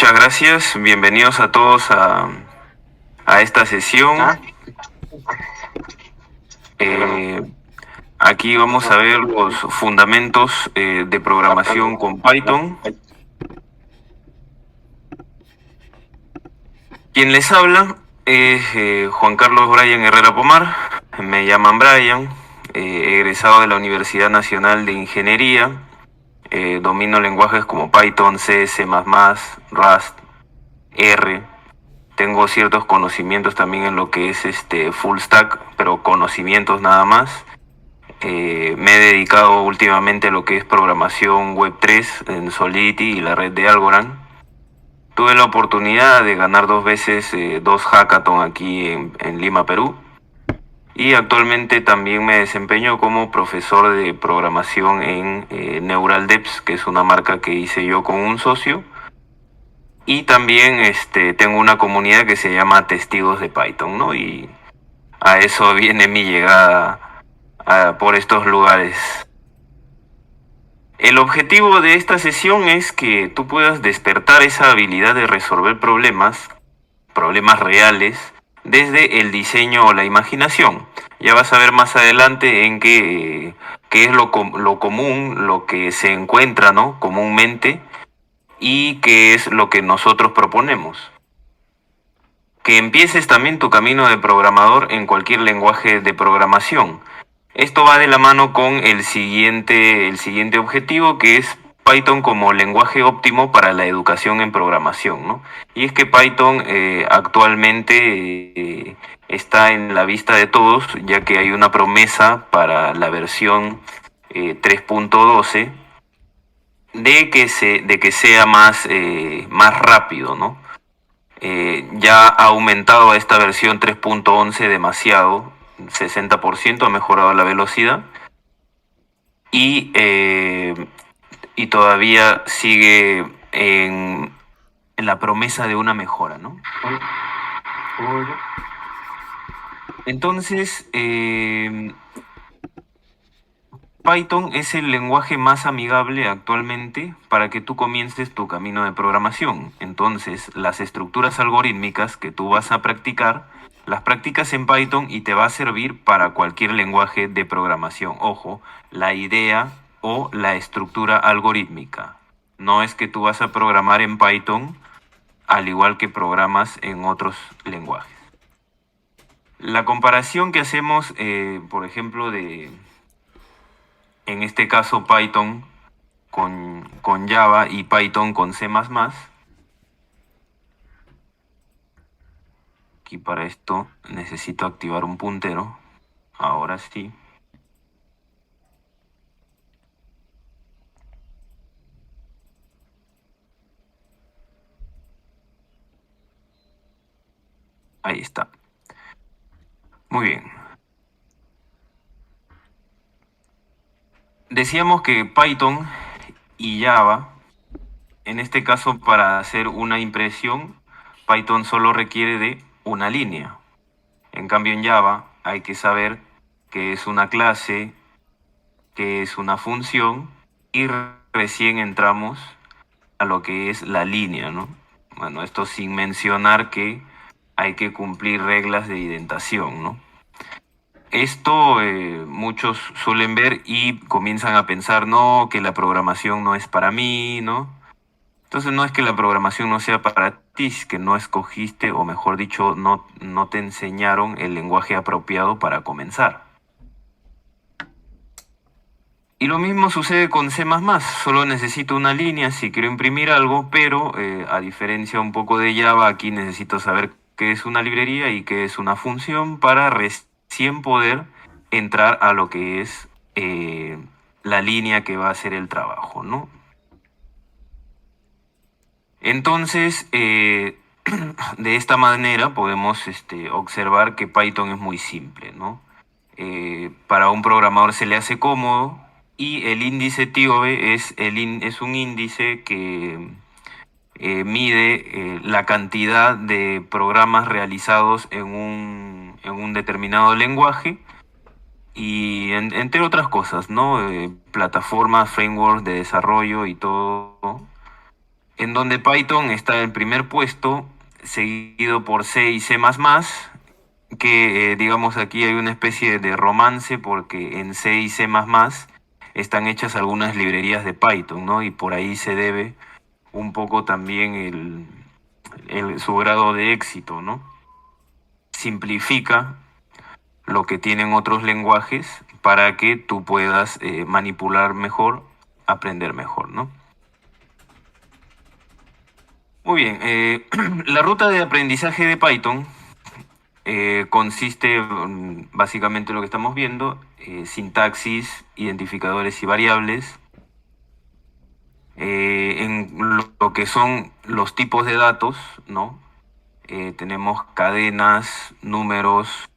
Muchas gracias, bienvenidos a todos a esta sesión. Eh, Aquí vamos a ver los fundamentos de programación con Python. Quien les habla es Juan Carlos Brian Herrera Pomar, me llaman Brian, egresado de la Universidad Nacional de Ingeniería, domino lenguajes como Python, C, C++, Rust, R. Tengo ciertos conocimientos también en lo que es full stack, pero conocimientos nada más. Me he dedicado últimamente a lo que es programación web 3 en Solidity y la red de Algorand. Tuve la oportunidad de ganar 2 veces 2 hackathon aquí en Lima, Perú. Y actualmente también me desempeño como profesor de programación en NeuralDeps, que es una marca que hice yo con un socio. Y también tengo una comunidad que se llama Testigos de Python, ¿no? Y a eso viene mi llegada por estos lugares. El objetivo de esta sesión es que tú puedas despertar esa habilidad de resolver problemas reales, desde el diseño o la imaginación. Ya vas a ver más adelante en qué es lo común, lo que se encuentra, ¿no?, comúnmente, y qué es lo que nosotros proponemos. Que empieces también tu camino de programador en cualquier lenguaje de programación. Esto va de la mano con el siguiente objetivo, que es Python como lenguaje óptimo para la educación en programación, ¿no? Y es que Python actualmente está en la vista de todos, ya que hay una promesa para la versión 3.12 de que sea más rápido, ¿no? Ya ha aumentado a esta versión 3.11 demasiado, 60% ha mejorado la velocidad y todavía sigue en la promesa de una mejora, ¿no? Entonces, Python es el lenguaje más amigable actualmente para que tú comiences tu camino de programación. Entonces, las estructuras algorítmicas que tú vas a practicar, las practicas en Python y te va a servir para cualquier lenguaje de programación. Ojo, la idea o la estructura algorítmica. No es que tú vas a programar en Python al igual que programas en otros lenguajes. La comparación que hacemos, por ejemplo, en este caso Python con Java y Python con C++. Aquí para esto necesito activar un puntero. Ahora sí. Ahí está. Muy bien. Decíamos que Python y Java, en este caso para hacer una impresión, Python solo requiere de una línea. En cambio en Java hay que saber qué es una clase, qué es una función, y recién entramos a lo que es la línea, ¿no? Bueno, esto sin mencionar que hay que cumplir reglas de indentación, ¿no? Esto muchos suelen ver y comienzan a pensar, no, que la programación no es para mí, ¿no? Entonces no es que la programación no sea para ti, es que no escogiste, o mejor dicho, no te enseñaron el lenguaje apropiado para comenzar. Y lo mismo sucede con C++, solo necesito una línea si quiero imprimir algo, pero a diferencia un poco de Java, aquí necesito saber qué es una librería y qué es una función para recién poder entrar a lo que es la línea que va a hacer el trabajo, ¿no? Entonces, de esta manera podemos observar que Python es muy simple, ¿no? Para un programador se le hace cómodo, y el índice TIOBE es un índice que mide la cantidad de programas realizados en un determinado lenguaje y entre otras cosas, ¿no? Plataformas, frameworks de desarrollo y todo. en donde Python está en primer puesto, seguido por C y C++, que digamos aquí hay una especie de romance porque en C y C++ están hechas algunas librerías de Python, ¿no? Y por ahí se debe un poco también su grado de éxito, ¿no? Simplifica lo que tienen otros lenguajes para que tú puedas manipular mejor, aprender mejor, ¿no? Muy bien, la ruta de aprendizaje de Python consiste básicamente en lo que estamos viendo, sintaxis, identificadores y variables, en lo que son los tipos de datos, ¿no? Tenemos cadenas, números,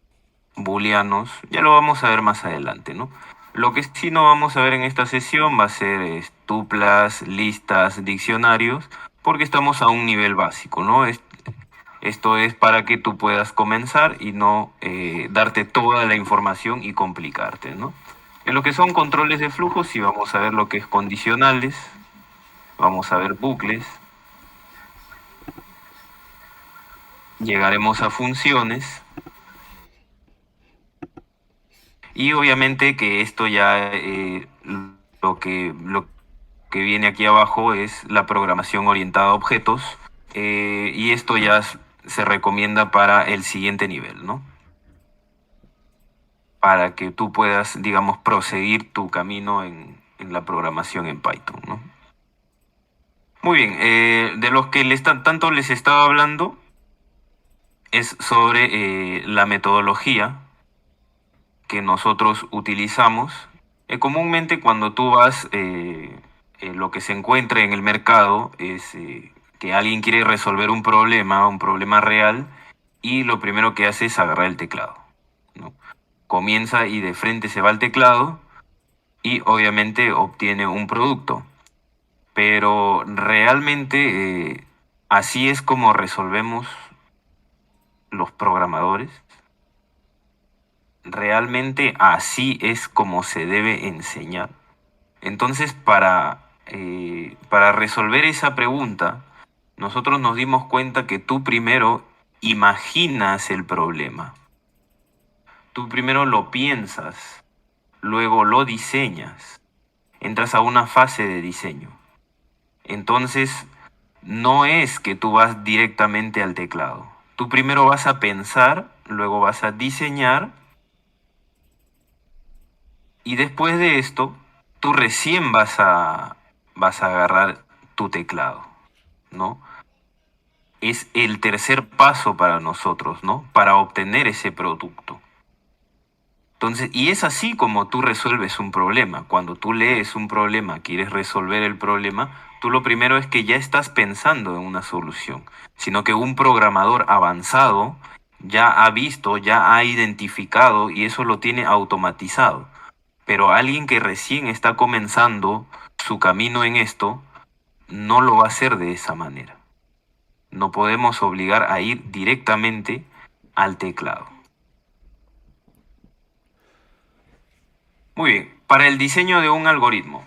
booleanos, ya lo vamos a ver más adelante, ¿no? Lo que sí no vamos a ver en esta sesión va a ser tuplas, listas, diccionarios, porque estamos a un nivel básico, ¿no? Esto es para que tú puedas comenzar y no darte toda la información y complicarte, ¿no? En lo que son controles de flujo, sí vamos a ver lo que es condicionales, vamos a ver bucles, llegaremos a funciones y obviamente que esto ya lo que viene aquí abajo es la programación orientada a objetos y esto ya se recomienda para el siguiente nivel, ¿no? Para que tú puedas, digamos, proseguir tu camino en la programación en Python, ¿no? Muy bien, de los que tanto les estaba hablando es sobre la metodología que nosotros utilizamos. Comúnmente cuando tú vas, lo que se encuentra en el mercado es que alguien quiere resolver un problema real, y lo primero que hace es agarrar el teclado, ¿no? Comienza y de frente se va al teclado y obviamente obtiene un producto. Pero realmente así es como resolvemos los programadores. Realmente así es como se debe enseñar. Entonces, para resolver esa pregunta, nosotros nos dimos cuenta que tú primero imaginas el problema. Tú primero lo piensas, luego lo diseñas. Entras a una fase de diseño. Entonces, no es que tú vas directamente al teclado. Tú primero vas a pensar, luego vas a diseñar y después de esto, tú recién vas a agarrar tu teclado, ¿no? Es el tercer paso para nosotros, ¿no? Para obtener ese producto. Entonces, y es así como tú resuelves un problema. Cuando tú lees un problema, quieres resolver el problema, tú lo primero es que ya estás pensando en una solución, sino que un programador avanzado ya ha visto, ya ha identificado y eso lo tiene automatizado. Pero alguien que recién está comenzando su camino en esto, no lo va a hacer de esa manera. No podemos obligar a ir directamente al teclado. Muy bien, para el diseño de un algoritmo.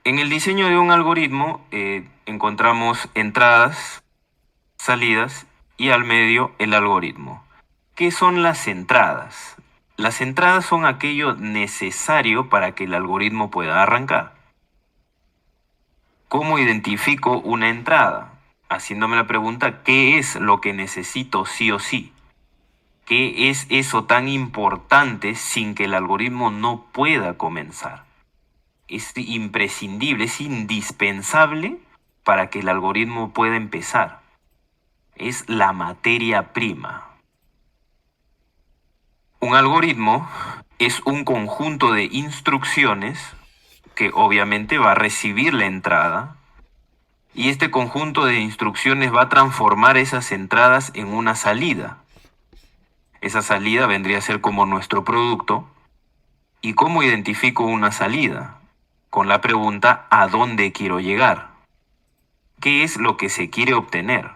En el diseño de un algoritmo encontramos entradas, salidas y al medio el algoritmo. ¿Qué son las entradas? Las entradas son aquello necesario para que el algoritmo pueda arrancar. ¿Cómo identifico una entrada? Haciéndome la pregunta, ¿qué es lo que necesito sí o sí? ¿Qué es eso tan importante sin que el algoritmo no pueda comenzar? Es imprescindible, es indispensable para que el algoritmo pueda empezar. Es la materia prima. Un algoritmo es un conjunto de instrucciones que obviamente va a recibir la entrada, y este conjunto de instrucciones va a transformar esas entradas en una salida. Esa salida vendría a ser como nuestro producto. ¿Y cómo identifico una salida? Con la pregunta ¿a dónde quiero llegar? ¿Qué es lo que se quiere obtener?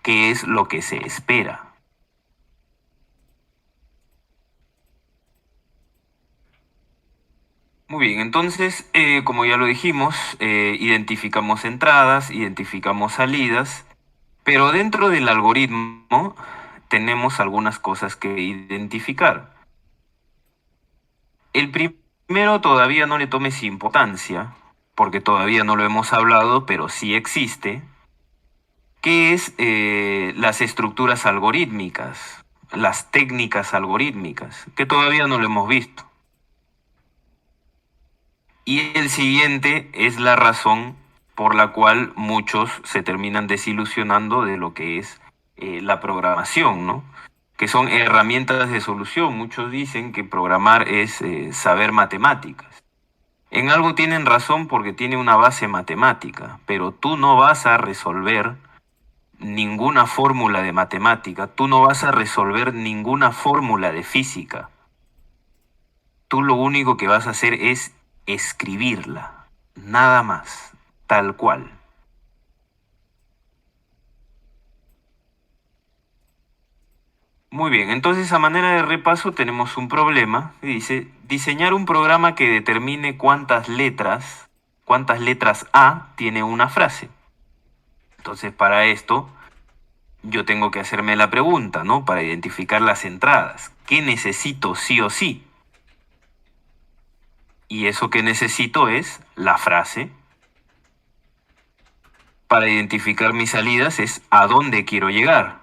¿Qué es lo que se espera? Muy Muy bien, entonces, como ya lo dijimos, identificamos entradas, identificamos salidas, pero dentro del algoritmo tenemos algunas cosas que identificar. El primero todavía no le tomes importancia, porque todavía no lo hemos hablado, pero sí existe, que es las estructuras algorítmicas, las técnicas algorítmicas, que todavía no lo hemos visto. Y el siguiente es la razón por la cual muchos se terminan desilusionando de lo que es la programación, ¿no? Que son herramientas de solución. Muchos dicen que programar es saber matemáticas. En algo tienen razón porque tiene una base matemática, pero tú no vas a resolver ninguna fórmula de matemática, tú no vas a resolver ninguna fórmula de física. Tú lo único que vas a hacer es escribirla, nada más, tal cual. Muy bien, entonces a manera de repaso tenemos un problema que dice diseñar un programa que determine cuántas letras A tiene una frase. Entonces para esto yo tengo que hacerme la pregunta, ¿no? Para identificar las entradas. ¿Qué necesito sí o sí? Y eso que necesito es la frase. Para identificar mis salidas es a dónde quiero llegar.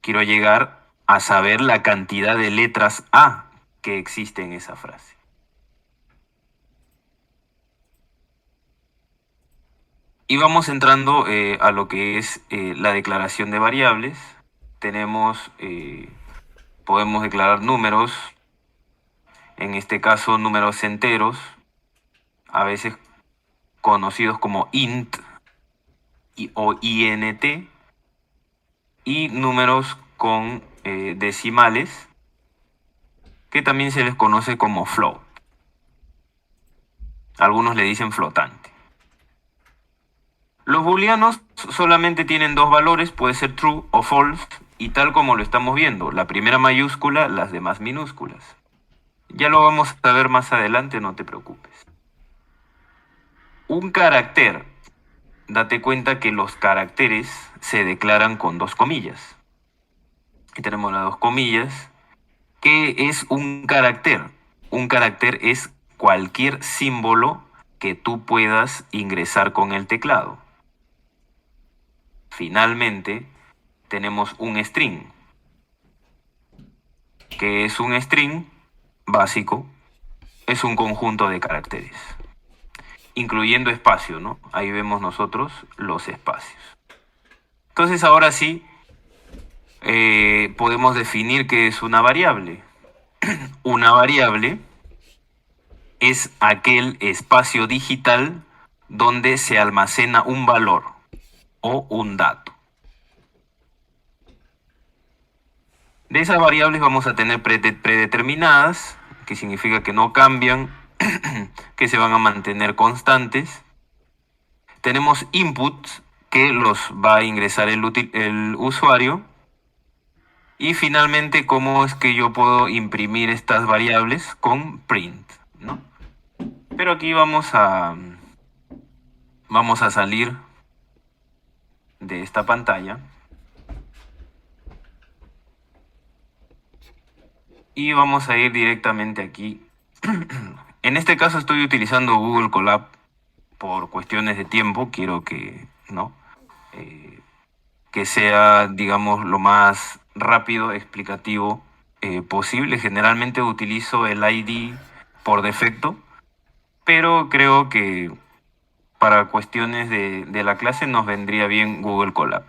Quiero llegar a saber la cantidad de letras A que existe en esa frase. Y vamos entrando a lo que es la declaración de variables. Podemos declarar números, en este caso números enteros, a veces conocidos como int o int, y números con decimales, que también se les conoce como float. Algunos le dicen flotante. Los booleanos solamente tienen dos valores, puede ser true o false, y tal como lo estamos viendo, la primera mayúscula, las demás minúsculas. Ya lo vamos a ver más adelante, no te preocupes. Un carácter, date cuenta que los caracteres se declaran con dos comillas. Aquí tenemos las dos comillas. ¿Qué es un carácter? Un carácter es cualquier símbolo que tú puedas ingresar con el teclado. Finalmente, tenemos un string. ¿Qué es un string? Básico, es un conjunto de caracteres, incluyendo espacio, ¿no? Ahí vemos nosotros los espacios. Entonces ahora sí, podemos definir qué es una variable. Una variable es aquel espacio digital donde se almacena un valor o un dato. De esas variables vamos a tener predeterminadas, que significa que no cambian, que se van a mantener constantes. Tenemos inputs, que los va a ingresar el usuario. Y finalmente, cómo es que yo puedo imprimir estas variables con print, ¿no? Pero aquí vamos a salir de esta pantalla y vamos a ir directamente aquí. En este caso estoy utilizando Google Colab por cuestiones de tiempo. Quiero que, ¿no? Que sea, digamos, lo más rápido, explicativo posible. Generalmente utilizo el ID por defecto, pero creo que para cuestiones de la clase nos vendría bien Google Colab.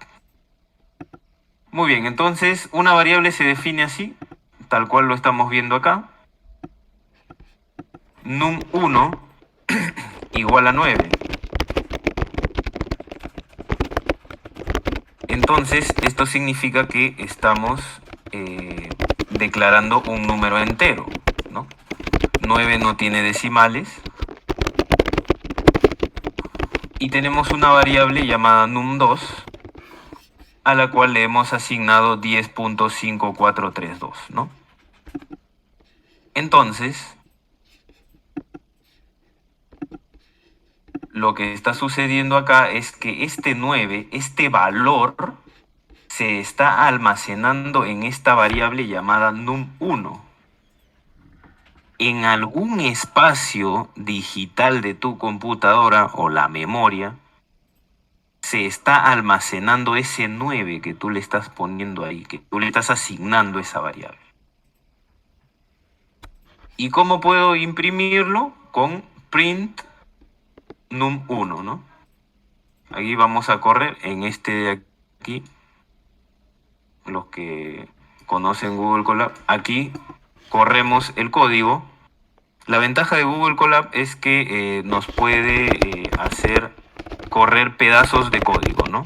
Muy bien, entonces una variable se define así, tal cual lo estamos viendo acá. Num1 igual a 9. Entonces, esto significa que estamos declarando un número entero, ¿no? 9 no tiene decimales. Y tenemos una variable llamada num2, a la cual le hemos asignado 10.5432, ¿no? Entonces, lo que está sucediendo acá es que este 9, este valor, se está almacenando en esta variable llamada num1. En algún espacio digital de tu computadora o la memoria, se está almacenando ese 9 que tú le estás poniendo ahí, que tú le estás asignando esa variable. ¿Y cómo puedo imprimirlo? Con print num1, ¿no? Aquí vamos a correr en este de aquí, los que conocen Google Colab, aquí corremos el código. La ventaja de Google Colab es que nos puede hacer correr pedazos de código, ¿no?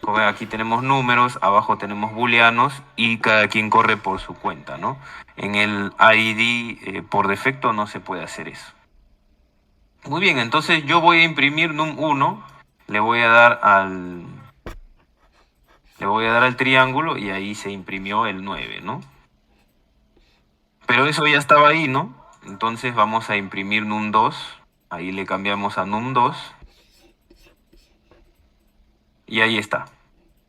Como aquí tenemos números, abajo tenemos booleanos y cada quien corre por su cuenta, ¿no? En el ID por defecto no se puede hacer eso. Muy bien, entonces yo voy a imprimir num1, le voy a dar al triángulo y ahí se imprimió el 9, ¿no? Pero eso ya estaba ahí, ¿no? Entonces vamos a imprimir num2, ahí le cambiamos a num2 y ahí está,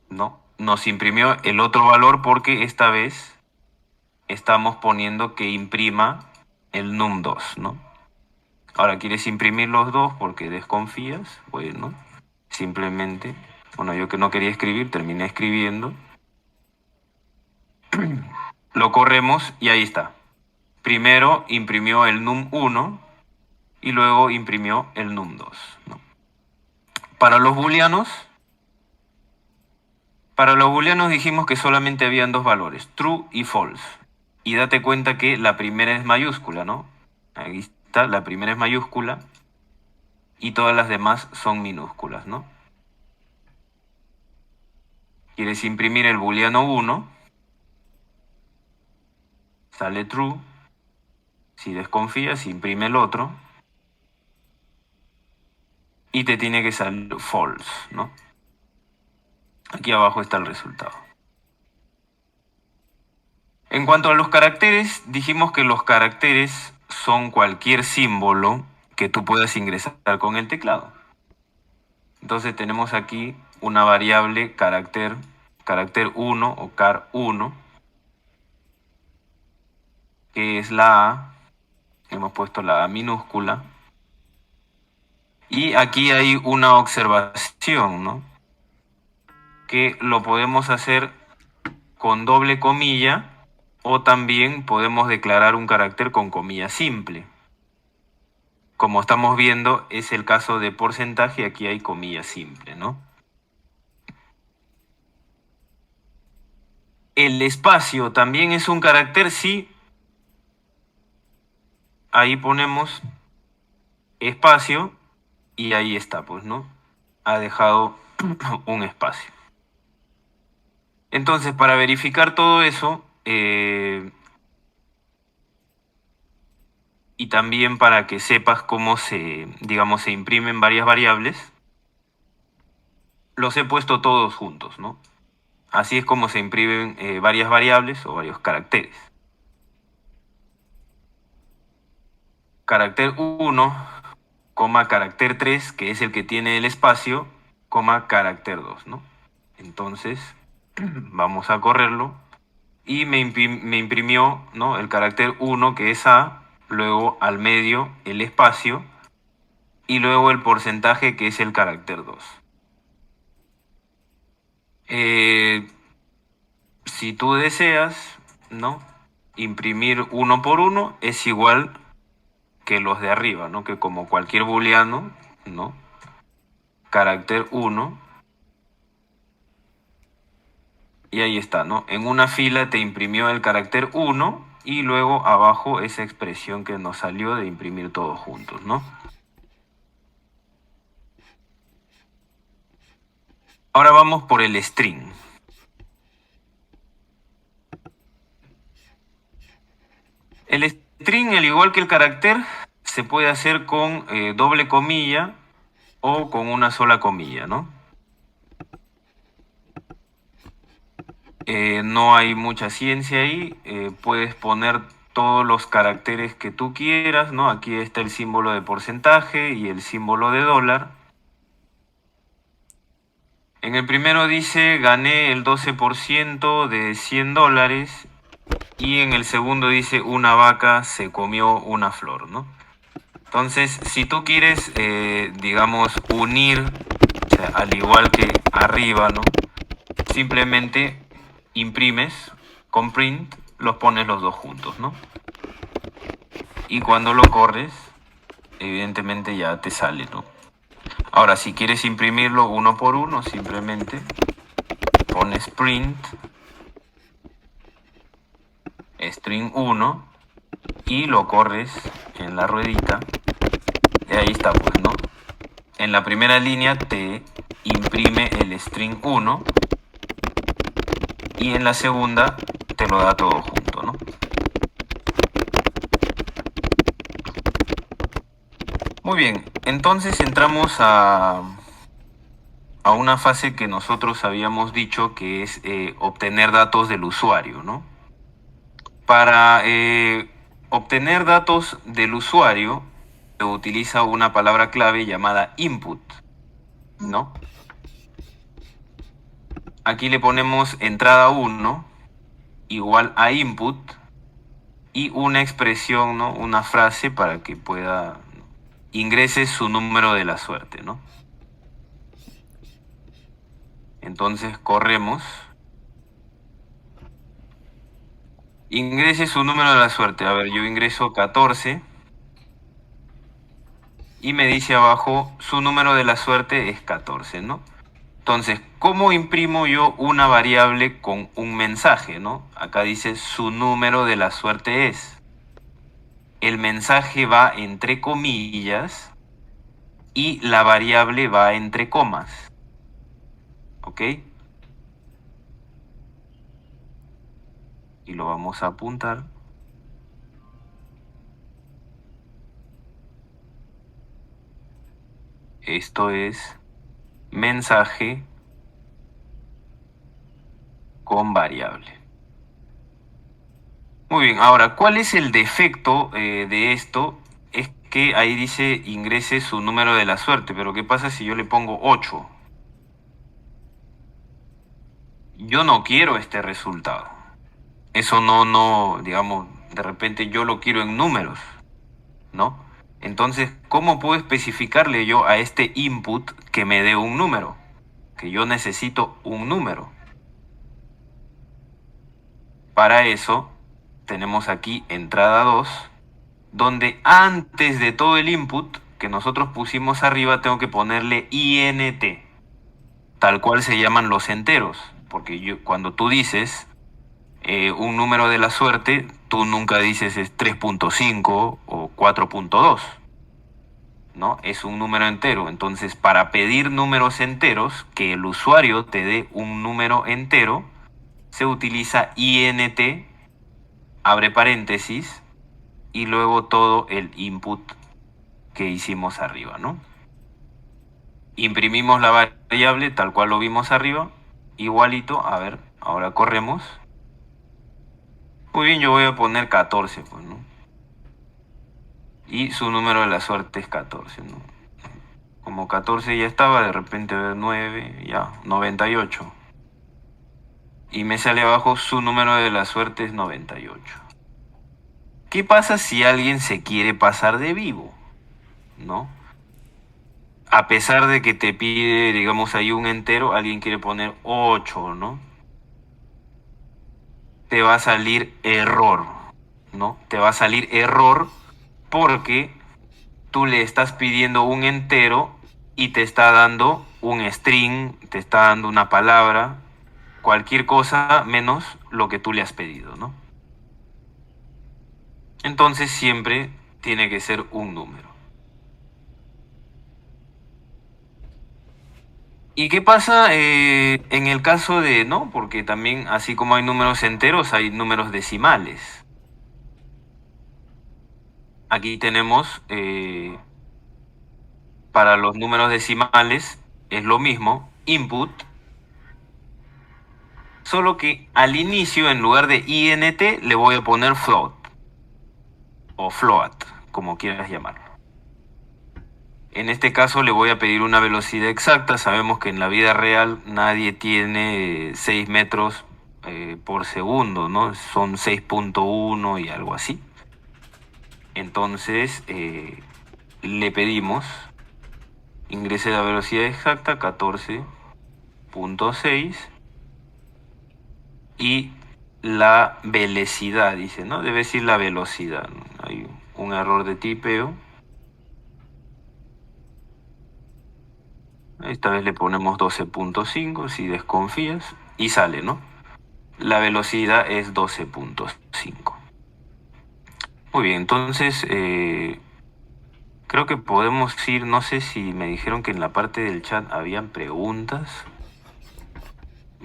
¿no? Nos imprimió el otro valor porque esta vez estamos poniendo que imprima el num2, ¿no? Ahora, ¿quieres imprimir los dos porque desconfías? Bueno, simplemente, bueno, yo que no quería escribir, terminé escribiendo. Lo corremos y ahí está. Primero imprimió el num1 y luego imprimió el num2, ¿no? Para los booleanos dijimos que solamente habían dos valores, true y false. Y date cuenta que la primera es mayúscula, ¿no? Ahí está, la primera es mayúscula y todas las demás son minúsculas, ¿no? Quieres imprimir el booleano 1, sale true. Si desconfías, imprime el otro y te tiene que salir false, ¿no? Aquí abajo está el resultado. En cuanto a los caracteres, dijimos que los caracteres son cualquier símbolo que tú puedas ingresar con el teclado. Entonces tenemos aquí una variable carácter 1 o car1, que es la A. Hemos puesto la A minúscula. Y aquí hay una observación, ¿no? Que lo podemos hacer con doble comilla o también podemos declarar un carácter con comilla simple. Como estamos viendo, es el caso de porcentaje, aquí hay comilla simple, ¿no? El espacio también es un carácter, sí. Ahí ponemos espacio y ahí está, pues, ¿no? Ha dejado un espacio. Entonces, para verificar todo eso, y también para que sepas cómo digamos, se imprimen varias variables, los he puesto todos juntos, ¿no? Así es como se imprimen varias variables o varios caracteres. Carácter 1, carácter 3, que es el que tiene el espacio, carácter 2, ¿no? Entonces, vamos a correrlo. Y me imprimió, ¿no?, el carácter 1, que es A, luego al medio el espacio, y luego el porcentaje, que es el carácter 2. Si tú deseas, ¿no?, imprimir uno por uno, es igual que los de arriba, ¿no? Que como cualquier booleano, ¿no? Carácter 1. Y ahí está, ¿no? En una fila te imprimió el carácter 1 y luego abajo esa expresión que nos salió de imprimir todos juntos, ¿no? Ahora vamos por el string. El string, al igual que el carácter, se puede hacer con doble comilla o con una sola comilla, ¿no? No hay mucha ciencia ahí. Puedes poner todos los caracteres que tú quieras, ¿no? Aquí está el símbolo de porcentaje y el símbolo de dólar. En el primero dice gané el 12% de $100 y en el segundo dice una vaca se comió una flor, ¿no? Entonces, si tú quieres, digamos, unir, o sea, al igual que arriba, ¿no? Simplemente imprimes con print, los pones los dos juntos, ¿no? Y cuando lo corres, evidentemente ya te sale, ¿no? Ahora, si quieres imprimirlo uno por uno, simplemente pones print string 1 y lo corres en la ruedita. Y ahí está, pues, ¿no? En la primera línea te imprime el string 1 y en la segunda te lo da todo junto, ¿no? Muy bien, entonces entramos a una fase que nosotros habíamos dicho que es obtener datos del usuario, ¿no? Para obtener datos del usuario se utiliza una palabra clave llamada input, ¿no? Aquí le ponemos entrada 1 igual a input y una expresión, ¿no? Una frase para que pueda ingrese su número de la suerte, ¿no? Entonces corremos. Ingrese su número de la suerte. A ver, yo ingreso 14 y me dice abajo su número de la suerte es 14, ¿no? Entonces, ¿cómo imprimo yo una variable con un mensaje, ¿no? Acá dice su número de la suerte es. El mensaje va entre comillas y la variable va entre comas. ¿Ok? Y lo vamos a apuntar. Esto es mensaje con variable. Muy bien, ahora, ¿cuál es el defecto de esto? Es que ahí dice ingrese su número de la suerte, pero ¿qué pasa si yo le pongo 8? Yo no quiero este resultado. Eso no, digamos, de repente yo lo quiero en números, ¿no? Entonces, ¿cómo puedo especificarle yo a este input que me dé un número? Que yo necesito un número. Para eso, tenemos aquí entrada 2, donde antes de todo el input que nosotros pusimos arriba, tengo que ponerle int, tal cual se llaman los enteros, porque cuando tú dices un número de la suerte, tú nunca dices es 3.5 o 4.2, ¿no? Es un número entero. Entonces, para pedir números enteros, que el usuario te dé un número entero, se utiliza int, abre paréntesis, y luego todo el input que hicimos arriba, ¿no? Imprimimos la variable tal cual lo vimos arriba, igualito, a ver, ahora corremos. Muy bien, yo voy a poner 14, pues, ¿no? Y su número de la suerte es 14, ¿no? Como 14 ya estaba, de repente 9, ya, 98. Y me sale abajo su número de la suerte es 98. ¿Qué pasa si alguien se quiere pasar de vivo? ¿No? A pesar de que te pide, digamos, ahí un entero, alguien quiere poner 8, ¿no? Te va a salir error, ¿no? Te va a salir error porque tú le estás pidiendo un entero y te está dando un string, te está dando una palabra, cualquier cosa menos lo que tú le has pedido, ¿no? Entonces siempre tiene que ser un número. ¿Y qué pasa en el caso de no? Porque también, así como hay números enteros, hay números decimales. Aquí tenemos, para los números decimales, es lo mismo, input, solo que al inicio, en lugar de int, le voy a poner float. o float, como quieras llamarlo. En este caso le voy a pedir una velocidad exacta. Sabemos que en la vida real nadie tiene 6 metros por segundo, ¿no? Son 6.1 y algo así. Entonces le pedimos ingrese la velocidad exacta 14.6 y la velocidad, dice, ¿no? Debe decir la velocidad, ¿no? Hay un error de tipeo. Esta vez le ponemos 12.5 si desconfías y sale, ¿no? La velocidad es 12.5. Muy bien, entonces creo que podemos ir, no sé si me dijeron que en la parte del chat habían preguntas.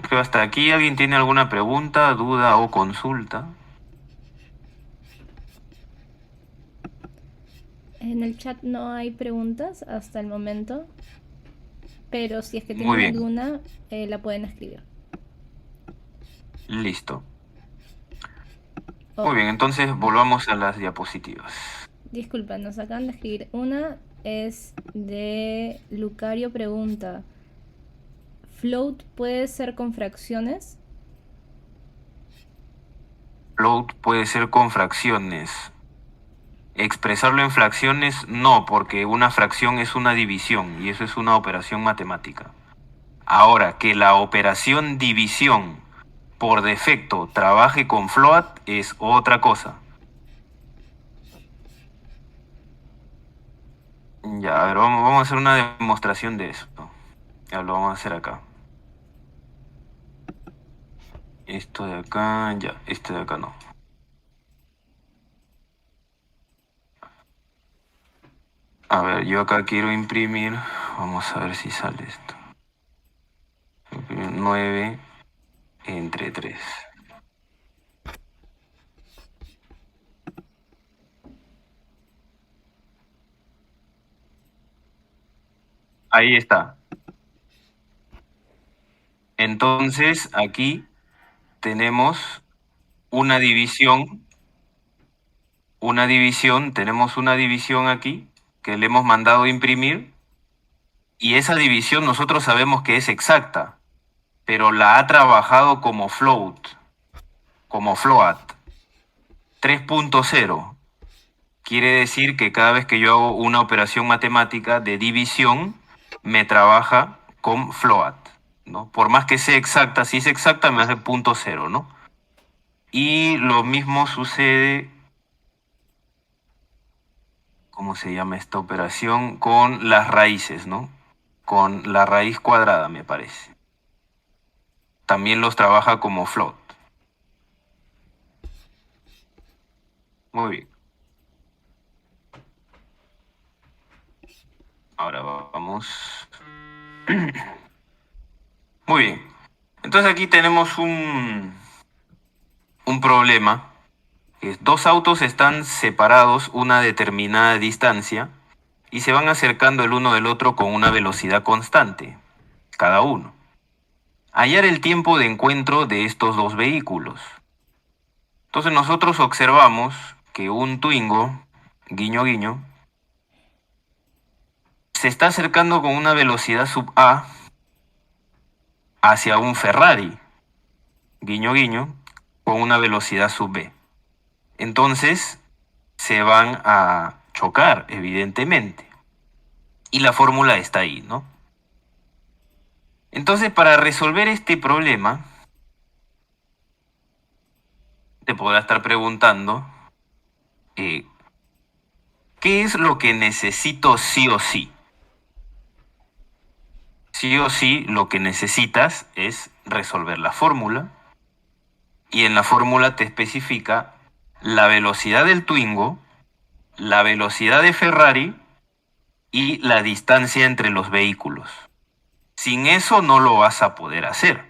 Creo hasta aquí alguien tiene alguna pregunta, duda o consulta. En el chat no hay preguntas hasta el momento, pero si es que Muy tienen bien, alguna, la pueden escribir. listo. Oh, Muy bien, entonces volvamos a las diapositivas. disculpa, nos acaban de escribir. Una es de Lucario pregunta, ¿float puede ser con fracciones? Float puede ser con fracciones. Expresarlo en fracciones no, porque una fracción es una división y eso es una operación matemática. Ahora, que la operación división por defecto trabaje con float es otra cosa. Ya, a ver, vamos a hacer una demostración de eso. Ya lo vamos a hacer acá. Esto de acá, ya, esto de acá no. A ver, yo acá quiero imprimir. Vamos a ver si sale esto. Imprimir 9 entre 3. Ahí está. Entonces, aquí tenemos tenemos una división aquí que le hemos mandado imprimir y esa división nosotros sabemos que es exacta, pero la ha trabajado como float 3.0. Quiere decir que cada vez que yo hago una operación matemática de división, me trabaja con float, ¿no? Por más que sea exacta, si es exacta me hace punto cero, ¿no? Y lo mismo sucede, ¿cómo se llama esta operación? Con las raíces, ¿no? Con la raíz cuadrada, me parece. También los trabaja como float. Muy bien. Ahora vamos. Muy bien. Entonces aquí tenemos un problema. Dos autos están separados una determinada distancia y se van acercando el uno del otro con una velocidad constante, cada uno. Hallar el tiempo de encuentro de estos dos vehículos. Entonces nosotros observamos que un Twingo, guiño guiño, se está acercando con una velocidad sub A hacia un Ferrari, guiño guiño, con una velocidad sub B. Entonces se van a chocar, evidentemente. Y la fórmula está ahí, ¿no? Entonces, para resolver este problema, te podrá estar preguntando, eh, ¿qué es lo que necesito sí o sí? Sí o sí, lo que necesitas es resolver la fórmula y en la fórmula te especifica la velocidad del Twingo, la velocidad de Ferrari y la distancia entre los vehículos. Sin eso no lo vas a poder hacer.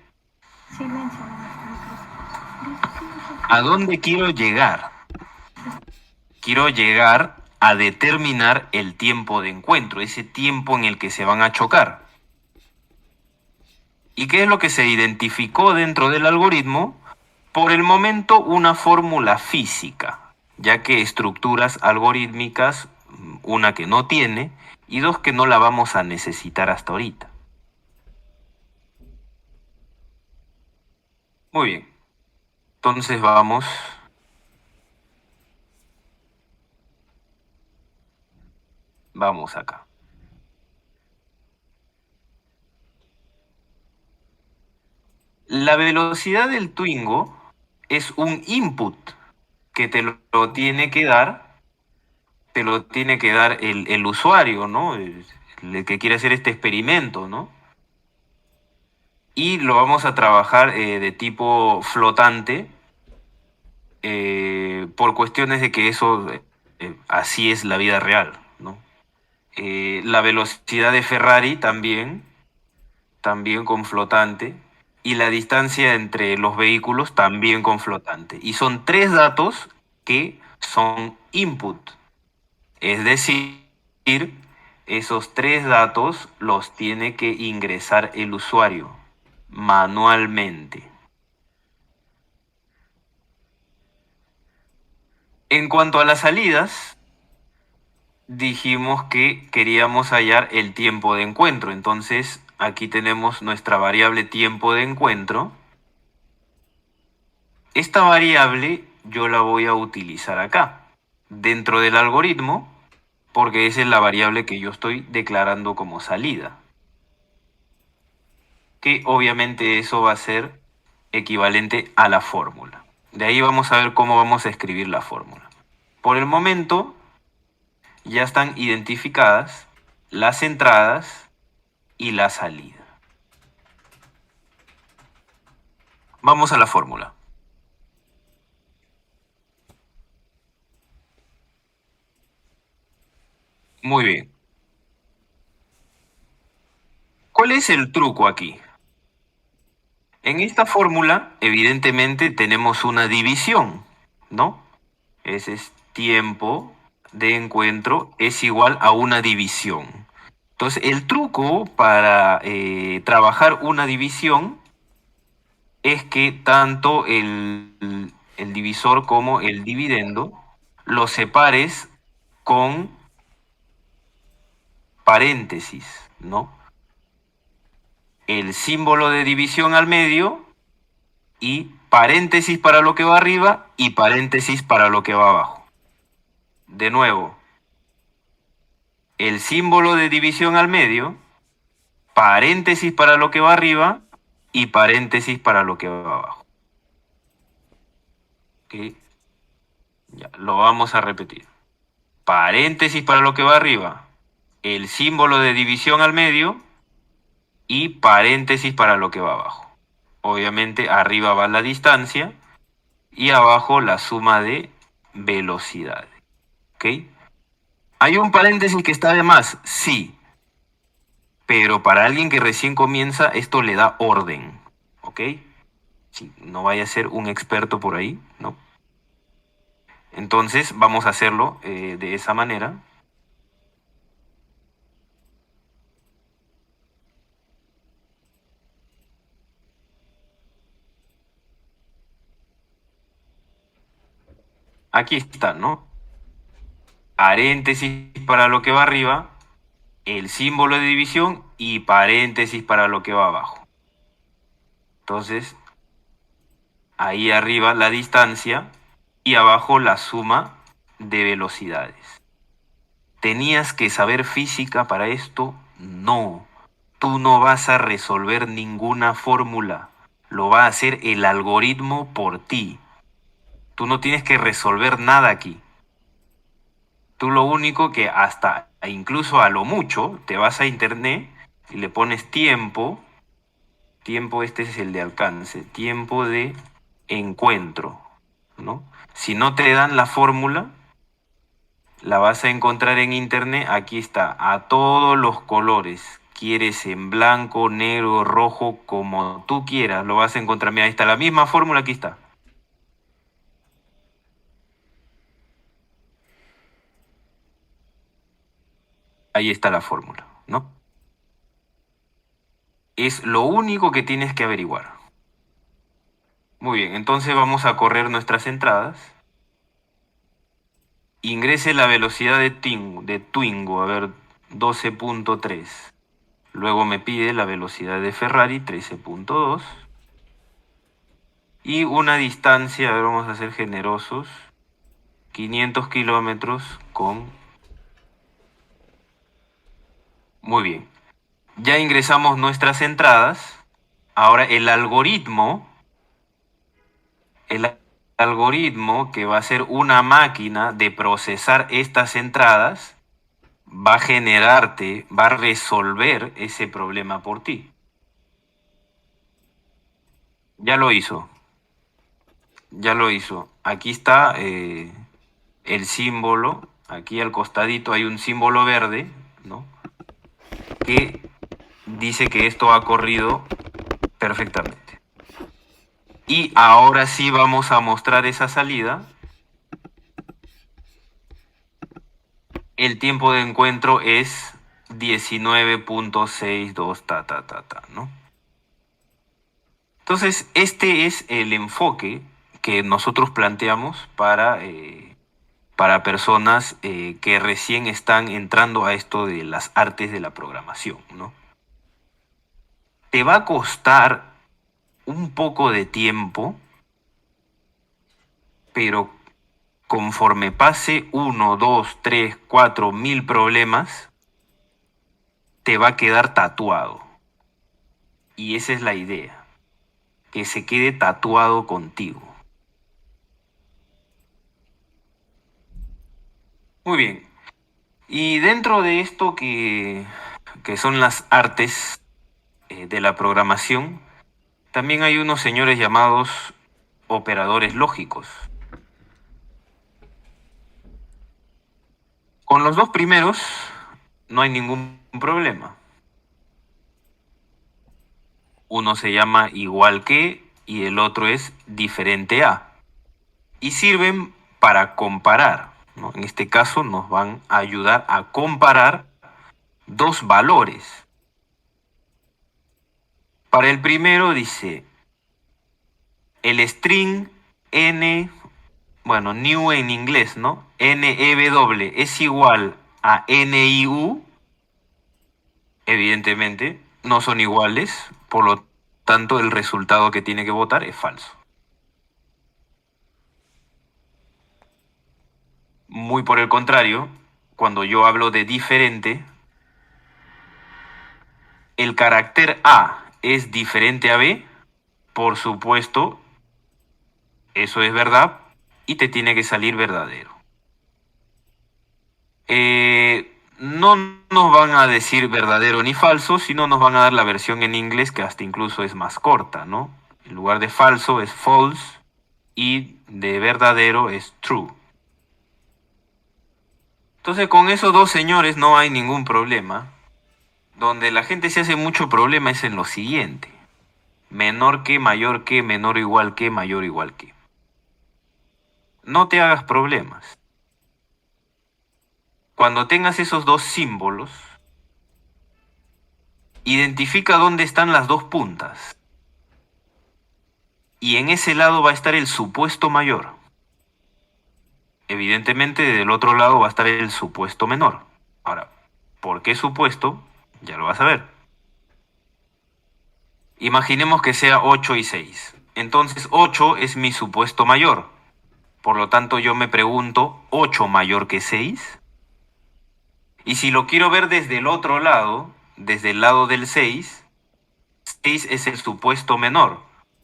¿A dónde quiero llegar? Quiero llegar a determinar el tiempo de encuentro, ese tiempo en el que se van a chocar. ¿Y qué es lo que se identificó dentro del algoritmo? Por el momento, una fórmula física. ya que estructuras algorítmicas, una que no tiene y dos que no la vamos a necesitar hasta ahorita. Muy bien, entonces vamos acá. La velocidad del Twingo es un input que lo tiene que dar, te lo tiene que dar el usuario, ¿no? El que quiere hacer este experimento, ¿no? Y lo vamos a trabajar de tipo flotante por cuestiones de que eso así es la vida real, ¿no? La velocidad de Ferrari también con flotante, y la distancia entre los vehículos también con flotante. Y son tres datos que son input, es decir, esos tres datos los tiene que ingresar el usuario manualmente. En cuanto a las salidas, dijimos que queríamos hallar el tiempo de encuentro. Entonces, aquí tenemos nuestra variable tiempo de encuentro. Esta variable yo la voy a utilizar acá, dentro del algoritmo, porque esa es la variable que yo estoy declarando como salida. Que obviamente eso va a ser equivalente a la fórmula. De ahí vamos a ver cómo vamos a escribir la fórmula. Por el momento ya están identificadas las entradas y la salida. Vamos a la fórmula. Muy bien. ¿Cuál es el truco aquí? En esta fórmula, evidentemente, tenemos una división, ¿no? Ese es tiempo de encuentro es igual a una división. Entonces, el truco para trabajar una división es que tanto el divisor como el dividendo los separes con paréntesis, ¿no? El símbolo de división al medio y paréntesis para lo que va arriba y paréntesis para lo que va abajo. De nuevo, el símbolo de división al medio, paréntesis para lo que va arriba y paréntesis para lo que va abajo. ¿Ok? Ya, lo vamos a repetir. Paréntesis para lo que va arriba, el símbolo de división al medio y paréntesis para lo que va abajo. Obviamente arriba va la distancia y abajo la suma de velocidades. ¿Ok? ¿Hay un paréntesis que está de más? Sí, pero para alguien que recién comienza esto le da orden. ¿Ok? Sí, no vaya a ser un experto por ahí, ¿no? Entonces vamos a hacerlo de esa manera. Aquí está, ¿no? Paréntesis para lo que va arriba, el símbolo de división y paréntesis para lo que va abajo. Entonces, ahí arriba la distancia y abajo la suma de velocidades. ¿Tenías que saber física para esto? No. Tú no vas a resolver ninguna fórmula. Lo va a hacer el algoritmo por ti. Tú no tienes que resolver nada aquí. Tú lo único que hasta, incluso a lo mucho, te vas a internet y le pones tiempo. Tiempo, este es el de alcance. Tiempo de encuentro, ¿no? Si no te dan la fórmula, la vas a encontrar en internet. Aquí está, a todos los colores. Quieres en blanco, negro, rojo, como tú quieras, lo vas a encontrar. Mira, ahí está la misma fórmula, aquí está. Ahí está la fórmula, ¿no? Es lo único que tienes que averiguar. Muy bien, entonces vamos a correr nuestras entradas. ingrese la velocidad de Twingo, a ver, 12.3. Luego me pide la velocidad de Ferrari, 13.2. Y una distancia, a ver, vamos a ser generosos, 500 kilómetros con... Muy bien. Ya ingresamos nuestras entradas. Ahora el algoritmo que va a ser una máquina de procesar estas entradas, va a generarte, va a resolver ese problema por ti. Ya lo hizo, ya lo hizo. Aquí está el símbolo, aquí al costadito hay un símbolo verde, ¿no? Que dice que esto ha corrido perfectamente. Y ahora sí vamos a mostrar esa salida. El tiempo de encuentro es 19.62, ¿no? Entonces, este es el enfoque que nosotros planteamos para personas que recién están entrando a esto de las artes de la programación, ¿no? Te va a costar un poco de tiempo, pero conforme pase 1, 2, 3, 4 mil problemas, te va a quedar tatuado. Y esa es la idea, que se quede tatuado contigo. Muy bien. Y dentro de esto que son las artes de la programación, también hay unos señores llamados operadores lógicos. Con los dos primeros no hay ningún problema. Uno se llama igual que y el otro es diferente a. Y sirven para comparar, ¿no? En este caso nos van a ayudar a comparar dos valores. Para el primero dice el string n, bueno, new en inglés, ¿no? NEW es igual a NIU, evidentemente no son iguales, por lo tanto el resultado que tiene que votar es falso. Muy por el contrario, cuando yo hablo de diferente, el carácter A es diferente a B, por supuesto, eso es verdad y te tiene que salir verdadero. No nos van a decir verdadero ni falso, sino nos van a dar la versión en inglés que hasta incluso es más corta, ¿no? En lugar de falso es false y de verdadero es true. Entonces con esos dos señores no hay ningún problema. Donde la gente se hace mucho problema es en lo siguiente. Menor que, mayor que, menor o igual que, mayor o igual que. No te hagas problemas. Cuando tengas esos dos símbolos, identifica dónde están las dos puntas. Y en ese lado va a estar el supuesto mayor. Evidentemente del otro lado va a estar el supuesto menor. Ahora, ¿por qué supuesto? Ya lo vas a ver. Imaginemos que sea 8 y 6. Entonces 8 es mi supuesto mayor. Por lo tanto yo me pregunto, ¿8 mayor que 6? Y si lo quiero ver desde el otro lado, desde el lado del 6, 6 es el supuesto menor.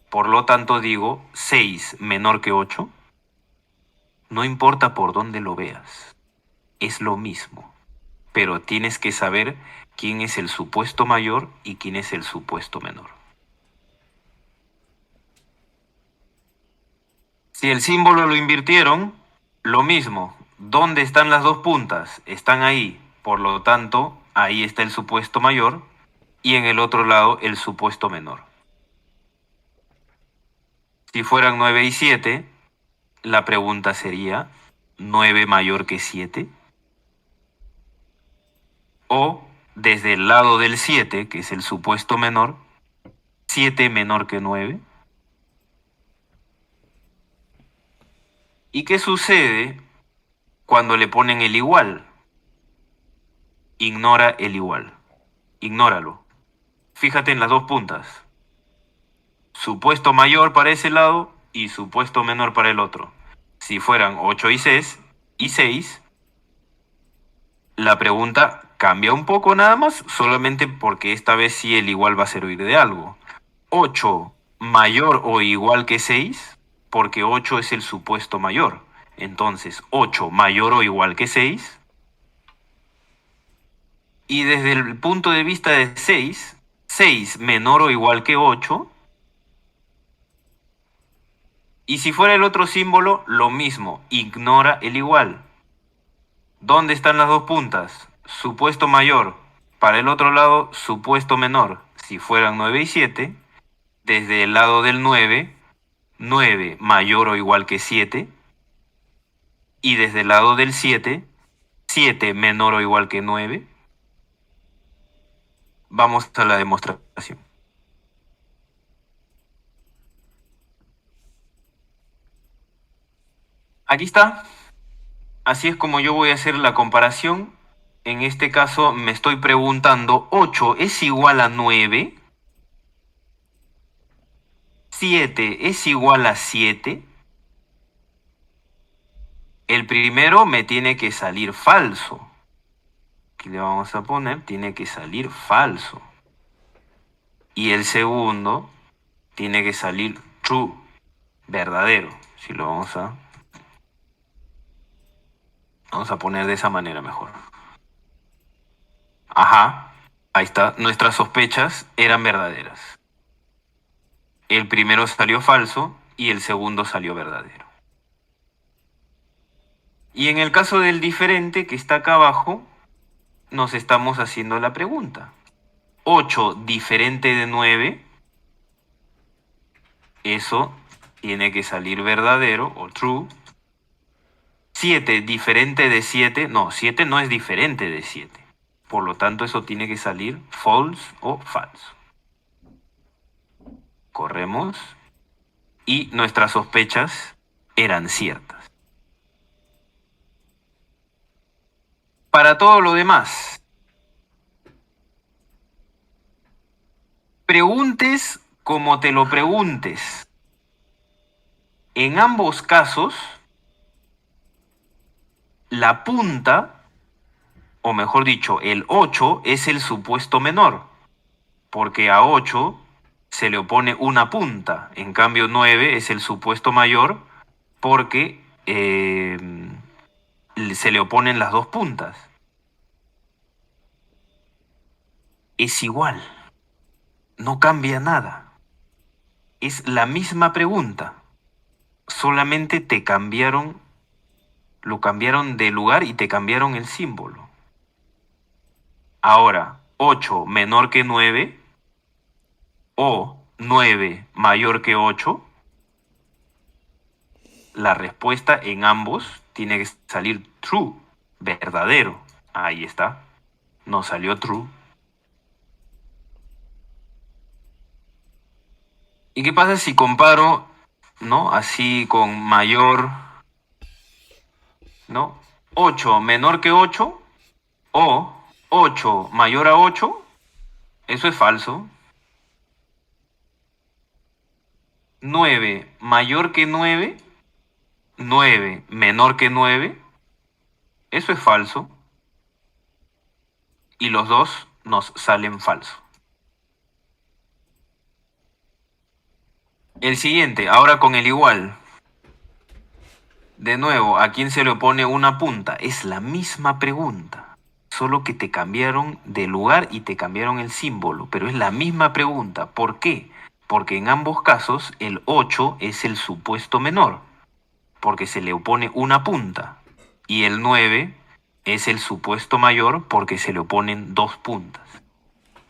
Por lo tanto digo, 6 menor que 8. No importa por dónde lo veas, es lo mismo. Pero tienes que saber quién es el supuesto mayor y quién es el supuesto menor. Si el símbolo lo invirtieron, lo mismo. ¿Dónde están las dos puntas? Están ahí. Por lo tanto, ahí está el supuesto mayor y en el otro lado el supuesto menor. Si fueran 9 y 7, la pregunta sería, ¿9 mayor que 7? O, desde el lado del 7, que es el supuesto menor, 7 menor que 9. ¿Y qué sucede cuando le ponen el igual. Ignora el igual. Ignóralo. Fíjate en las dos puntas. Supuesto mayor para ese lado y supuesto menor para el otro. Si fueran 8 y 6, la pregunta cambia un poco nada más, solamente porque esta vez sí el igual va a servir de algo. 8 mayor o igual que 6, porque 8 es el supuesto mayor. Entonces, 8 mayor o igual que 6. Y desde el punto de vista de 6, 6 menor o igual que 8. Y si fuera el otro símbolo, lo mismo, ignora el igual. ¿Dónde están las dos puntas? Supuesto mayor. Para el otro lado, supuesto menor. Si fueran 9 y 7, desde el lado del 9, 9 mayor o igual que 7. Y desde el lado del 7, 7 menor o igual que 9. Vamos a la demostración. Aquí está. Así es como yo voy a hacer la comparación. En este caso me estoy preguntando, ¿8 es igual a 9? ¿7 es igual a 7? El primero me tiene que salir falso. Aquí le vamos a poner, tiene que salir falso. Y el segundo tiene que salir true, verdadero. Si lo vamos a poner de esa manera mejor. Ajá, ahí está. Nuestras sospechas eran verdaderas. El primero salió falso y el segundo salió verdadero. Y en el caso del diferente que está acá abajo, nos estamos haciendo la pregunta. 8 diferente de 9, eso tiene que salir verdadero o true. 7 diferente de 7, no, 7 no es diferente de 7. Por lo tanto, eso tiene que salir false o falso. Corremos y nuestras sospechas eran ciertas. Para todo lo demás, preguntes como te lo preguntes. En ambos casos, la punta, o mejor dicho, el 8 es el supuesto menor, porque a 8 se le opone una punta, en cambio 9 es el supuesto mayor porque se le oponen las dos puntas. Es igual, no cambia nada. Es la misma pregunta, solamente lo cambiaron de lugar y te cambiaron el símbolo. Ahora, 8 menor que 9 o 9 mayor que 8, la respuesta en ambos tiene que salir true, verdadero. Ahí está, no salió true. ¿Y qué pasa si comparo, ¿no? Así con mayor, ¿no? 8 menor que 8 o 8 mayor a 8, eso es falso. 9 mayor que 9, 9 menor que 9, eso es falso. Y los dos nos salen falso. El siguiente, ahora con el igual. De nuevo, ¿a quién se le opone una punta? Es la misma pregunta, solo que te cambiaron de lugar y te cambiaron el símbolo, pero es la misma pregunta. ¿Por qué? Porque en ambos casos el 8 es el supuesto menor, porque se le opone una punta, y el 9 es el supuesto mayor porque se le oponen dos puntas.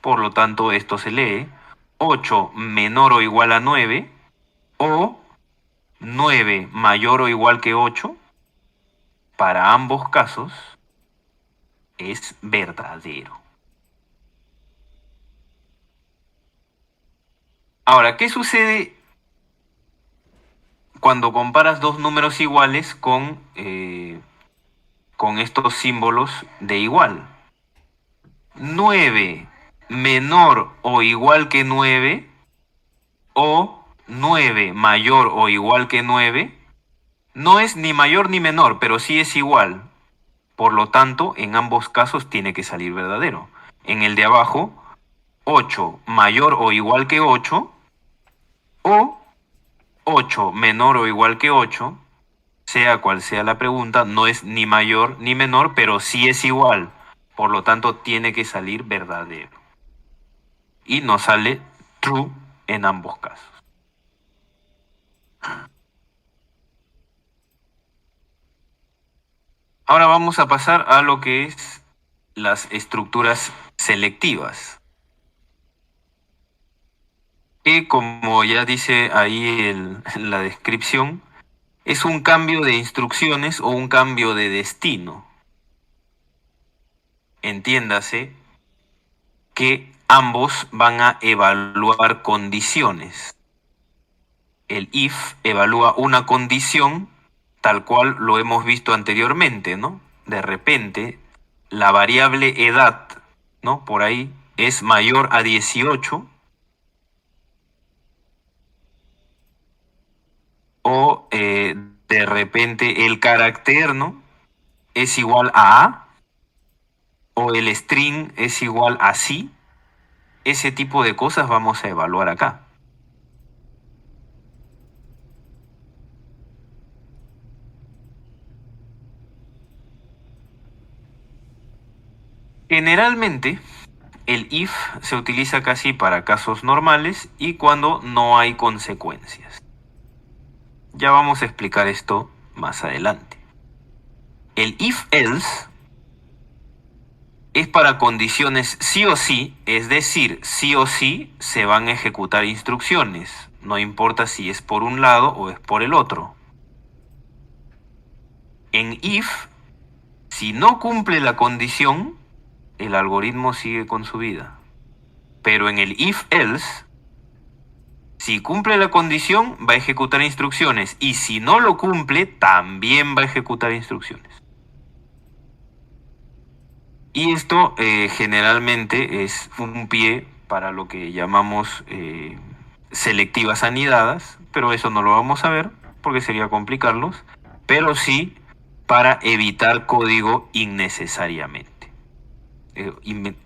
Por lo tanto, esto se lee 8 menor o igual a 9 o 9 mayor o igual que 8, para ambos casos es verdadero. Ahora, ¿qué sucede cuando comparas dos números iguales con con estos símbolos de igual. 9 menor o igual que 9 o 9 mayor o igual que 9 no es ni mayor ni menor, pero sí es igual. Por lo tanto, en ambos casos tiene que salir verdadero. En el de abajo, 8 mayor o igual que 8 o 8 menor o igual que 8, sea cual sea la pregunta, no es ni mayor ni menor, pero sí es igual. Por lo tanto, tiene que salir verdadero. Y nos sale true en ambos casos. Ahora vamos a pasar a lo que es las estructuras selectivas. Que como ya dice ahí en la descripción, es un cambio de instrucciones o un cambio de destino. Entiéndase que ambos van a evaluar condiciones. El if evalúa una condición tal cual lo hemos visto anteriormente, ¿no? De repente, la variable edad, ¿no? Por ahí es mayor a 18 o de repente el carácter, ¿no? Es igual a A o el string es igual a sí. Ese tipo de cosas vamos a evaluar acá. Generalmente, el if se utiliza casi para casos normales y cuando no hay consecuencias. Ya vamos a explicar esto más adelante. El if-else es para condiciones sí o sí, es decir, sí o sí se van a ejecutar instrucciones, no importa si es por un lado o es por el otro. En if, si no cumple la condición, el algoritmo sigue con su vida. Pero en el if-else, si cumple la condición, va a ejecutar instrucciones. Y si no lo cumple, también va a ejecutar instrucciones. Y esto generalmente es un pie para lo que llamamos selectivas anidadas, pero eso no lo vamos a ver porque sería complicarlos, pero sí para evitar código innecesariamente.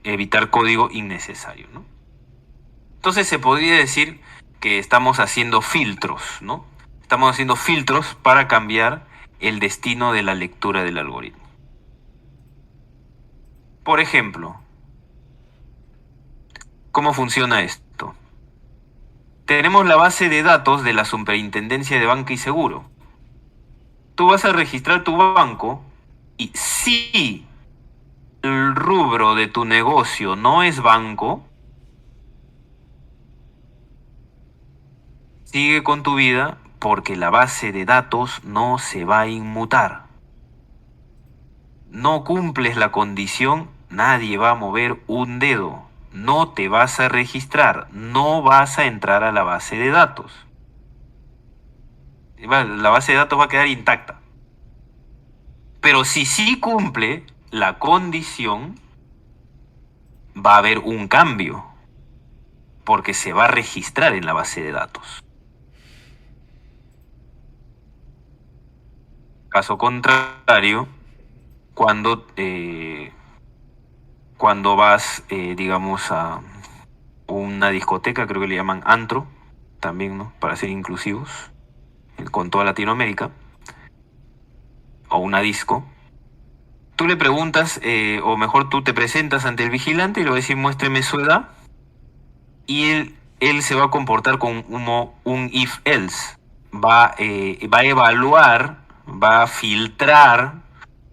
Evitar código innecesario, ¿no? Entonces se podría decir que estamos haciendo filtros, ¿no? Estamos haciendo filtros para cambiar el destino de la lectura del algoritmo. Por ejemplo, ¿cómo funciona esto? Tenemos la base de datos de la Superintendencia de Banca y Seguro. Tú vas a registrar tu banco y si el rubro de tu negocio no es banco, sigue con tu vida porque la base de datos no se va a inmutar. No cumples la condición, nadie va a mover un dedo. No te vas a registrar, no vas a entrar a la base de datos. La base de datos va a quedar intacta. Pero si sí cumple la condición, va a haber un cambio, porque se va a registrar en la base de datos. Caso contrario, cuando vas, digamos, a una discoteca, creo que le llaman antro, también, ¿no? Para ser inclusivos, con toda Latinoamérica, o una disco, tú le preguntas, o mejor tú te presentas ante el vigilante y le decís, muéstreme su edad, y él se va a comportar como un if-else. Va a evaluar, va a filtrar,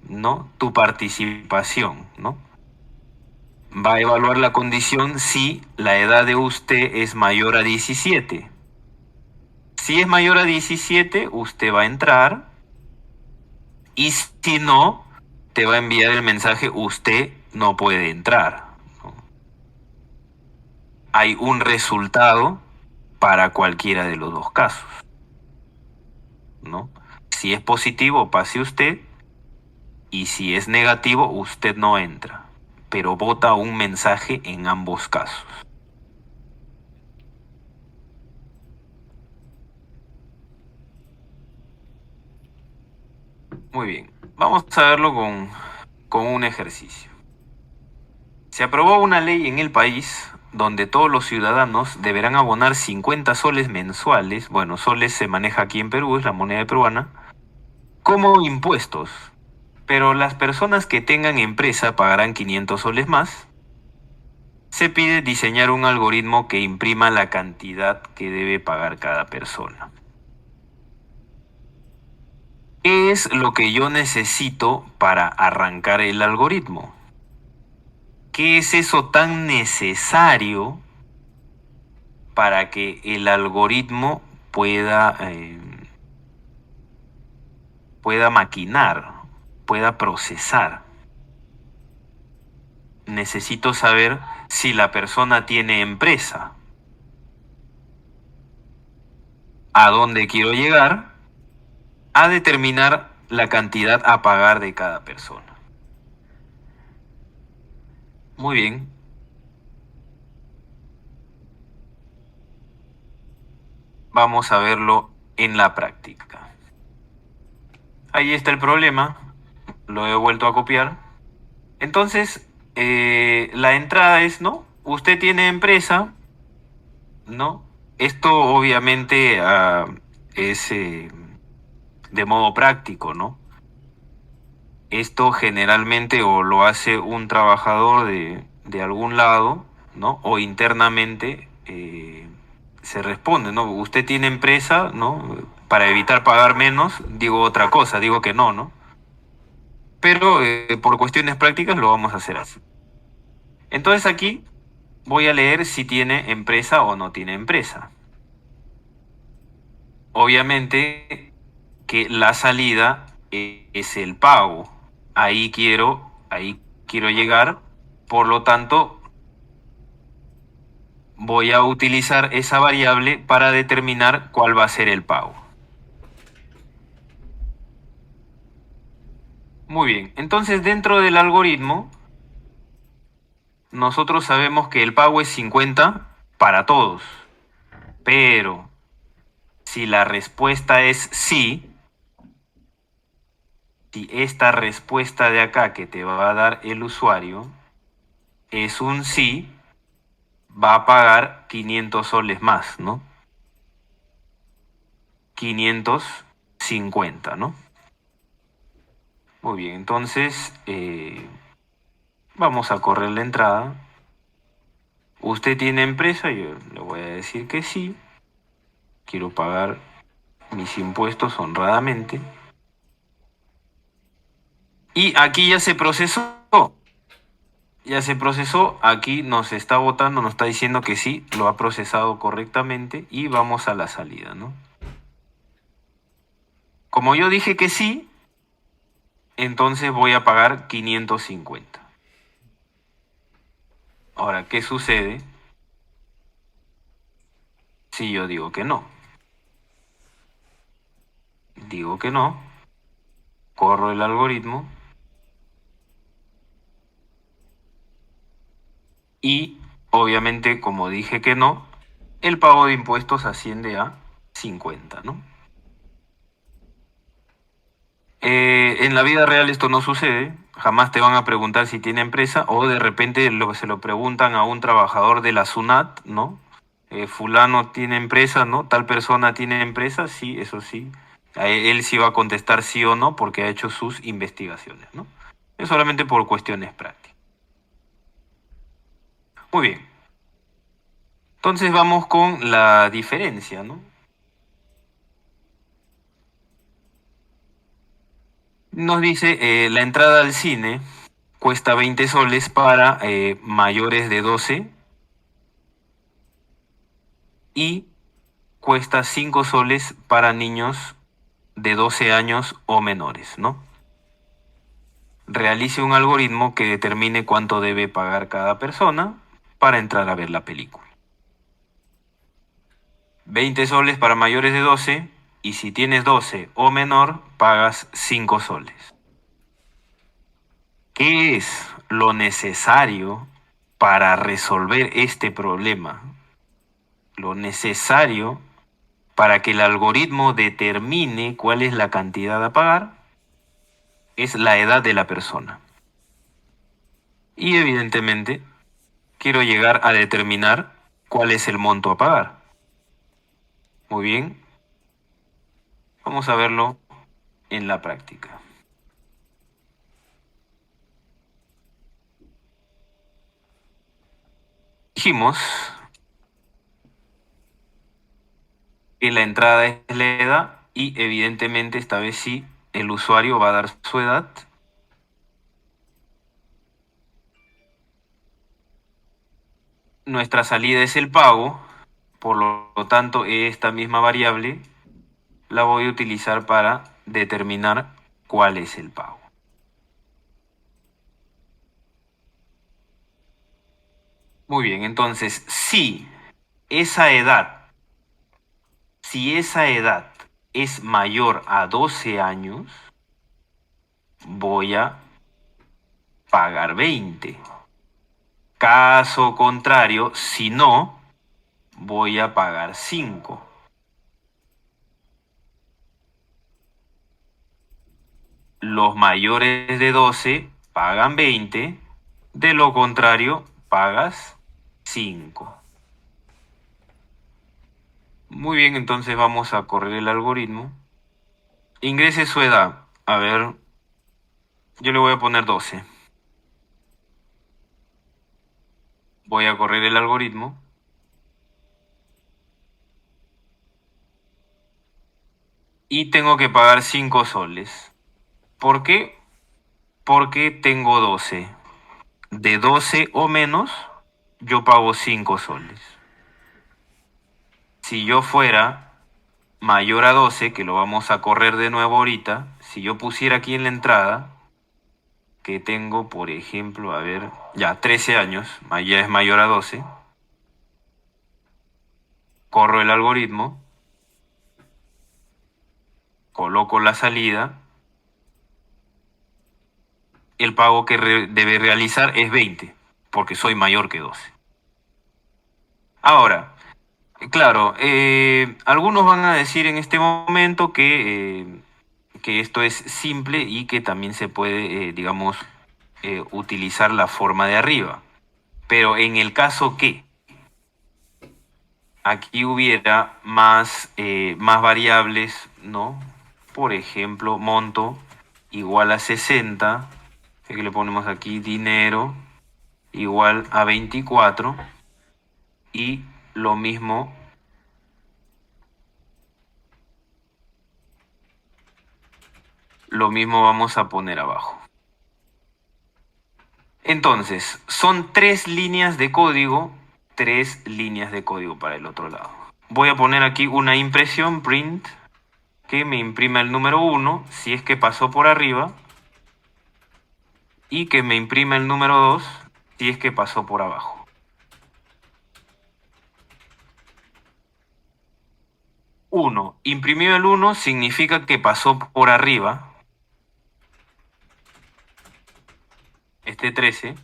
¿no? Tu participación, ¿no? Va a evaluar la condición si la edad de usted es mayor a 17. Si es mayor a 17, usted va a entrar. Y si no, te va a enviar el mensaje, usted no puede entrar, ¿no? Hay un resultado para cualquiera de los dos casos, ¿no? Si es positivo, pase usted. y si es negativo, usted no entra, pero vota un mensaje en ambos casos. Muy bien, vamos a verlo con un ejercicio. Se aprobó una ley en el país donde todos los ciudadanos deberán abonar 50 soles mensuales, bueno, soles se maneja aquí en Perú, es la moneda peruana, como impuestos. Pero las personas que tengan empresa pagarán 500 soles más. Se pide diseñar un algoritmo que imprima la cantidad que debe pagar cada persona. ¿Qué es lo que yo necesito para arrancar el algoritmo? ¿Qué es eso tan necesario para que el algoritmo pueda maquinar, pueda procesar? Necesito saber si la persona tiene empresa, a dónde quiero llegar, a determinar la cantidad a pagar de cada persona. Muy bien. Vamos a verlo en la práctica. Ahí está el problema. Lo he vuelto a copiar. Entonces, la entrada es, ¿no? Usted tiene empresa, ¿no? Esto obviamente es de modo práctico, ¿no? Esto generalmente o lo hace un trabajador de algún lado, ¿no? O internamente se responde, ¿no? Usted tiene empresa, ¿no? Para evitar pagar menos, digo otra cosa, digo que no, ¿no? Pero por cuestiones prácticas lo vamos a hacer así. Entonces aquí voy a leer si tiene empresa o no tiene empresa. Obviamente que la salida es el pago. Ahí quiero llegar. Por lo tanto, voy a utilizar esa variable para determinar cuál va a ser el pago. Muy bien, entonces dentro del algoritmo, nosotros sabemos que el pago es 50 para todos. Pero si la respuesta es sí, si esta respuesta de acá que te va a dar el usuario es un sí, va a pagar 500 soles más, ¿no? 550, ¿no? Muy bien, entonces vamos a correr la entrada. ¿Usted tiene empresa? Yo le voy a decir que sí. Quiero pagar mis impuestos honradamente. Y aquí ya se procesó. Ya se procesó. Aquí nos está votando, nos está diciendo que sí, lo ha procesado correctamente. Y vamos a la salida, ¿no? Como yo dije que sí, entonces voy a pagar 550. Ahora, ¿qué sucede si yo digo que no? Digo que no, corro el algoritmo y obviamente como dije que no, el pago de impuestos asciende a 50, ¿no? En la vida real esto no sucede, jamás te van a preguntar si tiene empresa o de repente se lo preguntan a un trabajador de la SUNAT, ¿no? Fulano tiene empresa, ¿no? Tal persona tiene empresa, sí, eso sí. Él sí va a contestar sí o no porque ha hecho sus investigaciones, ¿no? Es solamente por cuestiones prácticas. Muy bien. Entonces vamos con la diferencia, ¿no? Nos dice la entrada al cine cuesta 20 soles para mayores de 12 y cuesta 5 soles para niños de 12 años o menores, ¿no? Realice un algoritmo que determine cuánto debe pagar cada persona para entrar a ver la película. 20 soles para mayores de 12 y si tienes 12 o menor pagas 5 soles. ¿Qué es lo necesario para resolver este problema? Lo necesario para que el algoritmo determine cuál es la cantidad a pagar es la edad de la persona. Y evidentemente quiero llegar a determinar cuál es el monto a pagar. Muy bien, vamos a verlo en la práctica. Dijimos que la entrada es la edad y evidentemente esta vez sí el usuario va a dar su edad. Nuestra salida es el pago, por lo tanto esta misma variable la voy a utilizar para determinar cuál es el pago. Muy bien, entonces esa edad, si esa edad es mayor a 12 años, voy a pagar 20. Caso contrario, si no, voy a pagar 5. Los mayores de 12 pagan 20, de lo contrario, pagas 5. Muy bien, entonces vamos a correr el algoritmo. Ingrese su edad. A ver, yo le voy a poner 12. Voy a correr el algoritmo. Y tengo que pagar 5 soles. ¿Por qué? Porque tengo 12. De 12 o menos, yo pago 5 soles. Si yo fuera mayor a 12, que lo vamos a correr de nuevo ahorita, si yo pusiera aquí en la entrada, que tengo, por ejemplo, a ver, ya 13 años, ya es mayor a 12, corro el algoritmo, coloco la salida, el pago que debe realizar es 20, porque soy mayor que 12. Ahora, claro, algunos van a decir en este momento que esto es simple y que también se puede, digamos, utilizar la forma de arriba. Pero en el caso que aquí hubiera más variables, ¿no? Por ejemplo, monto igual a 60, que le ponemos aquí dinero igual a 24 y lo mismo vamos a poner abajo. Entonces, son 3 líneas de código, 3 líneas de código para el otro lado. Voy a poner aquí una impresión print que me imprima el número 1 si es que pasó por arriba y que me imprima el número 2 si es que pasó por abajo. Imprimió el 1 significa que pasó por arriba. Este 13,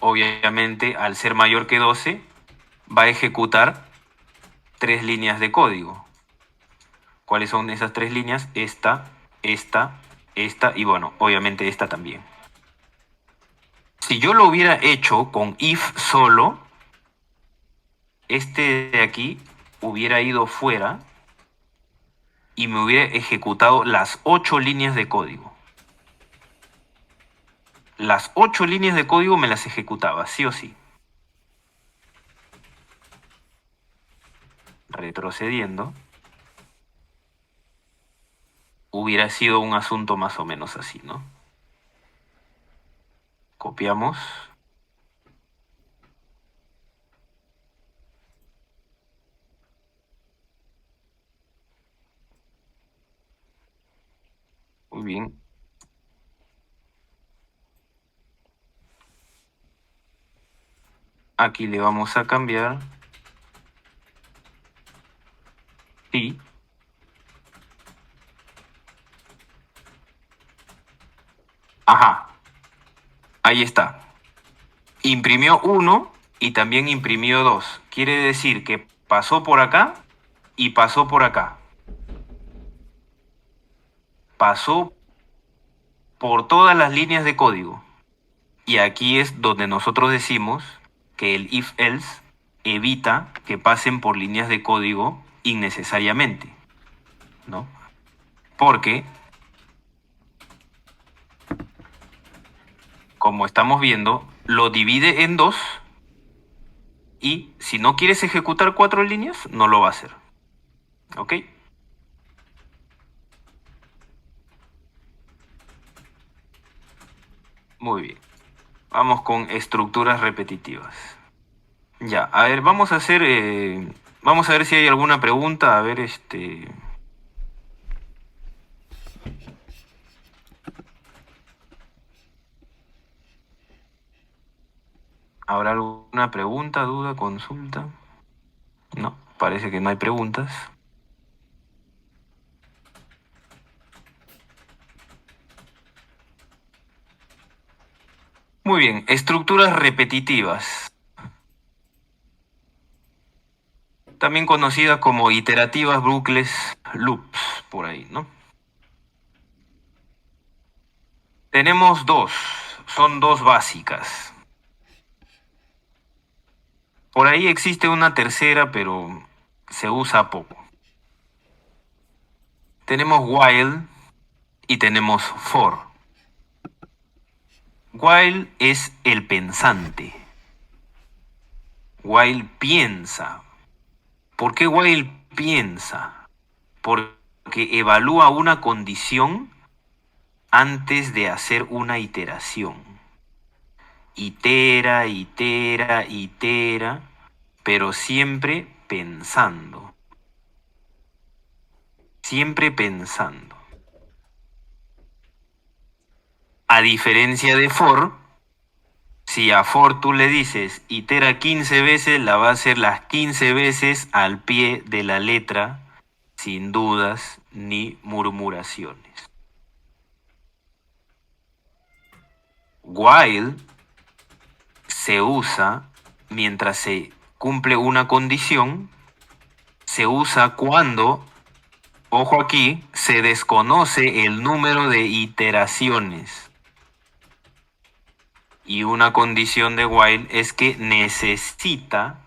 obviamente al ser mayor que 12, va a ejecutar 3 líneas de código. ¿Cuáles son esas 3 líneas? Esta y bueno, obviamente esta también. Si yo lo hubiera hecho con if solo, este de aquí hubiera ido fuera y me hubiera ejecutado las 8 líneas de código. Las 8 líneas de código me las ejecutaba, sí o sí. Retrocediendo, hubiera sido un asunto más o menos así, ¿no? Copiamos. Muy bien. Aquí le vamos a cambiar. Sí. Ajá, ahí está. Imprimió 1 y también imprimió 2. Quiere decir que pasó por acá y pasó por acá. Pasó por todas las líneas de código. Y aquí es donde nosotros decimos que el if-else evita que pasen por líneas de código innecesariamente, ¿no? Porque, como estamos viendo, lo divide en 2 y si no quieres ejecutar 4 líneas, no lo va a hacer. ¿Ok? Muy bien. Vamos con estructuras repetitivas. Ya, a ver, vamos a ver si hay alguna pregunta. A ver, ¿habrá alguna pregunta, duda, consulta? No, parece que no hay preguntas. Muy bien, estructuras repetitivas, también conocidas como iterativas, bucles, loops, por ahí, ¿no? Tenemos dos, son dos básicas. Por ahí existe una tercera, pero se usa poco. Tenemos while y tenemos for. While es el pensante. While piensa. ¿Por qué while piensa? Porque evalúa una condición antes de hacer una iteración. Itera, itera, itera, pero siempre pensando. Siempre pensando. A diferencia de for, si a for tú le dices itera 15 veces, la va a hacer las 15 veces al pie de la letra, sin dudas ni murmuraciones. While se usa mientras se cumple una condición, se usa cuando, ojo aquí, se desconoce el número de iteraciones. Y una condición de while es que necesita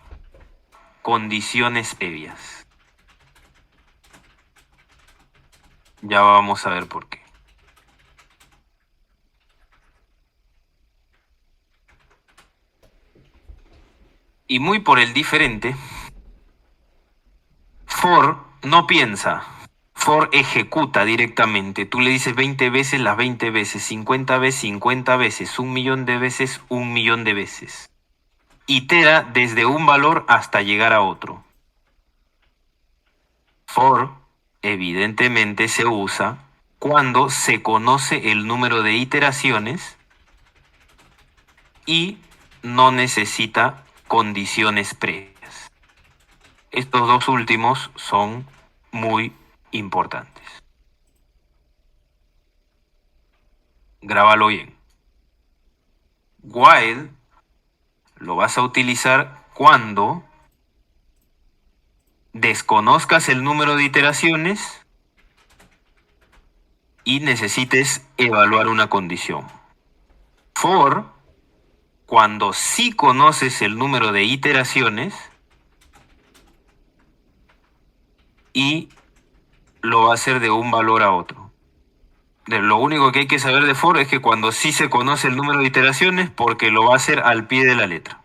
condiciones previas. Ya vamos a ver por qué. Y muy por el diferente, for no piensa. For ejecuta directamente. Tú le dices 20 veces las 20 veces, 50 veces, 50 veces, 1.000.000 de veces, 1.000.000 de veces. Itera desde un valor hasta llegar a otro. For, evidentemente, se usa cuando se conoce el número de iteraciones y no necesita condiciones previas. Estos dos últimos son muy importantes. Grábalo bien. While lo vas a utilizar cuando desconozcas el número de iteraciones y necesites evaluar una condición. For, cuando sí conoces el número de iteraciones y lo va a hacer de un valor a otro. Lo único que hay que saber de for es que cuando sí se conoce el número de iteraciones, porque lo va a hacer al pie de la letra.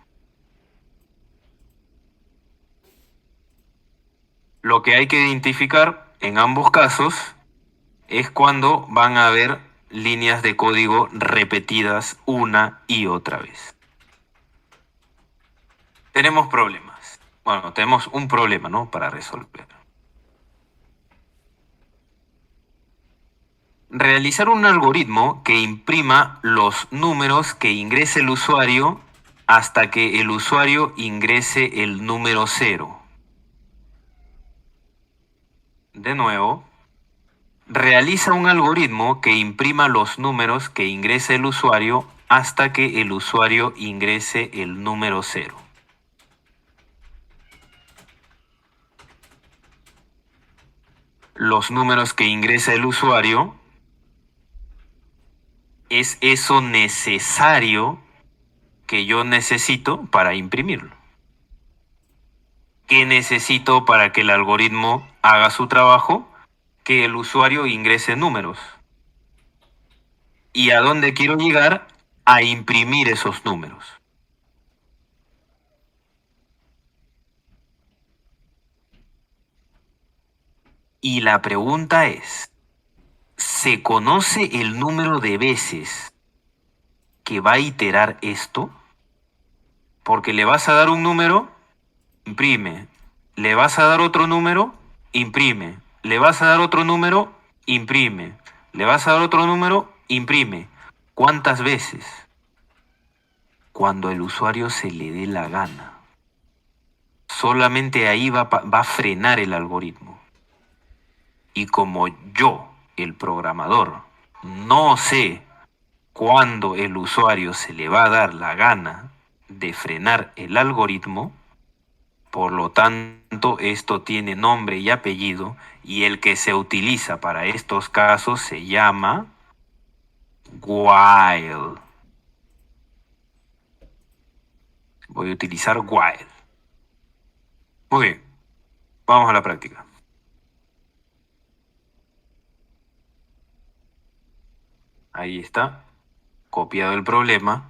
Lo que hay que identificar en ambos casos es cuando van a haber líneas de código repetidas una y otra vez. Tenemos problemas. Bueno, tenemos un problema, ¿no? Para resolver. Realizar un algoritmo que imprima los números que ingrese el usuario hasta que el usuario ingrese el número 0. De nuevo, Realiza un algoritmo que imprima los números que ingrese el usuario hasta que el usuario ingrese el número 0. Los números que ingresa el usuario es eso necesario que yo necesito para imprimirlo. ¿Qué necesito para que el algoritmo haga su trabajo? Que el usuario ingrese números. ¿Y a dónde quiero llegar? A imprimir esos números. Y la pregunta es, ¿se conoce el número de veces que va a iterar esto? Porque le vas a dar un número, imprime. Le vas a dar otro número, imprime. Le vas a dar otro número, imprime. Le vas a dar otro número, imprime. ¿Cuántas veces? Cuando el usuario se le dé la gana. Solamente ahí va a frenar el algoritmo. Y como yo, el programador, no sé cuándo el usuario se le va a dar la gana de frenar el algoritmo, por lo tanto, esto tiene nombre y apellido, y el que se utiliza para estos casos se llama while. Voy a utilizar while. Muy bien, vamos a la práctica. Ahí está, copiado el problema.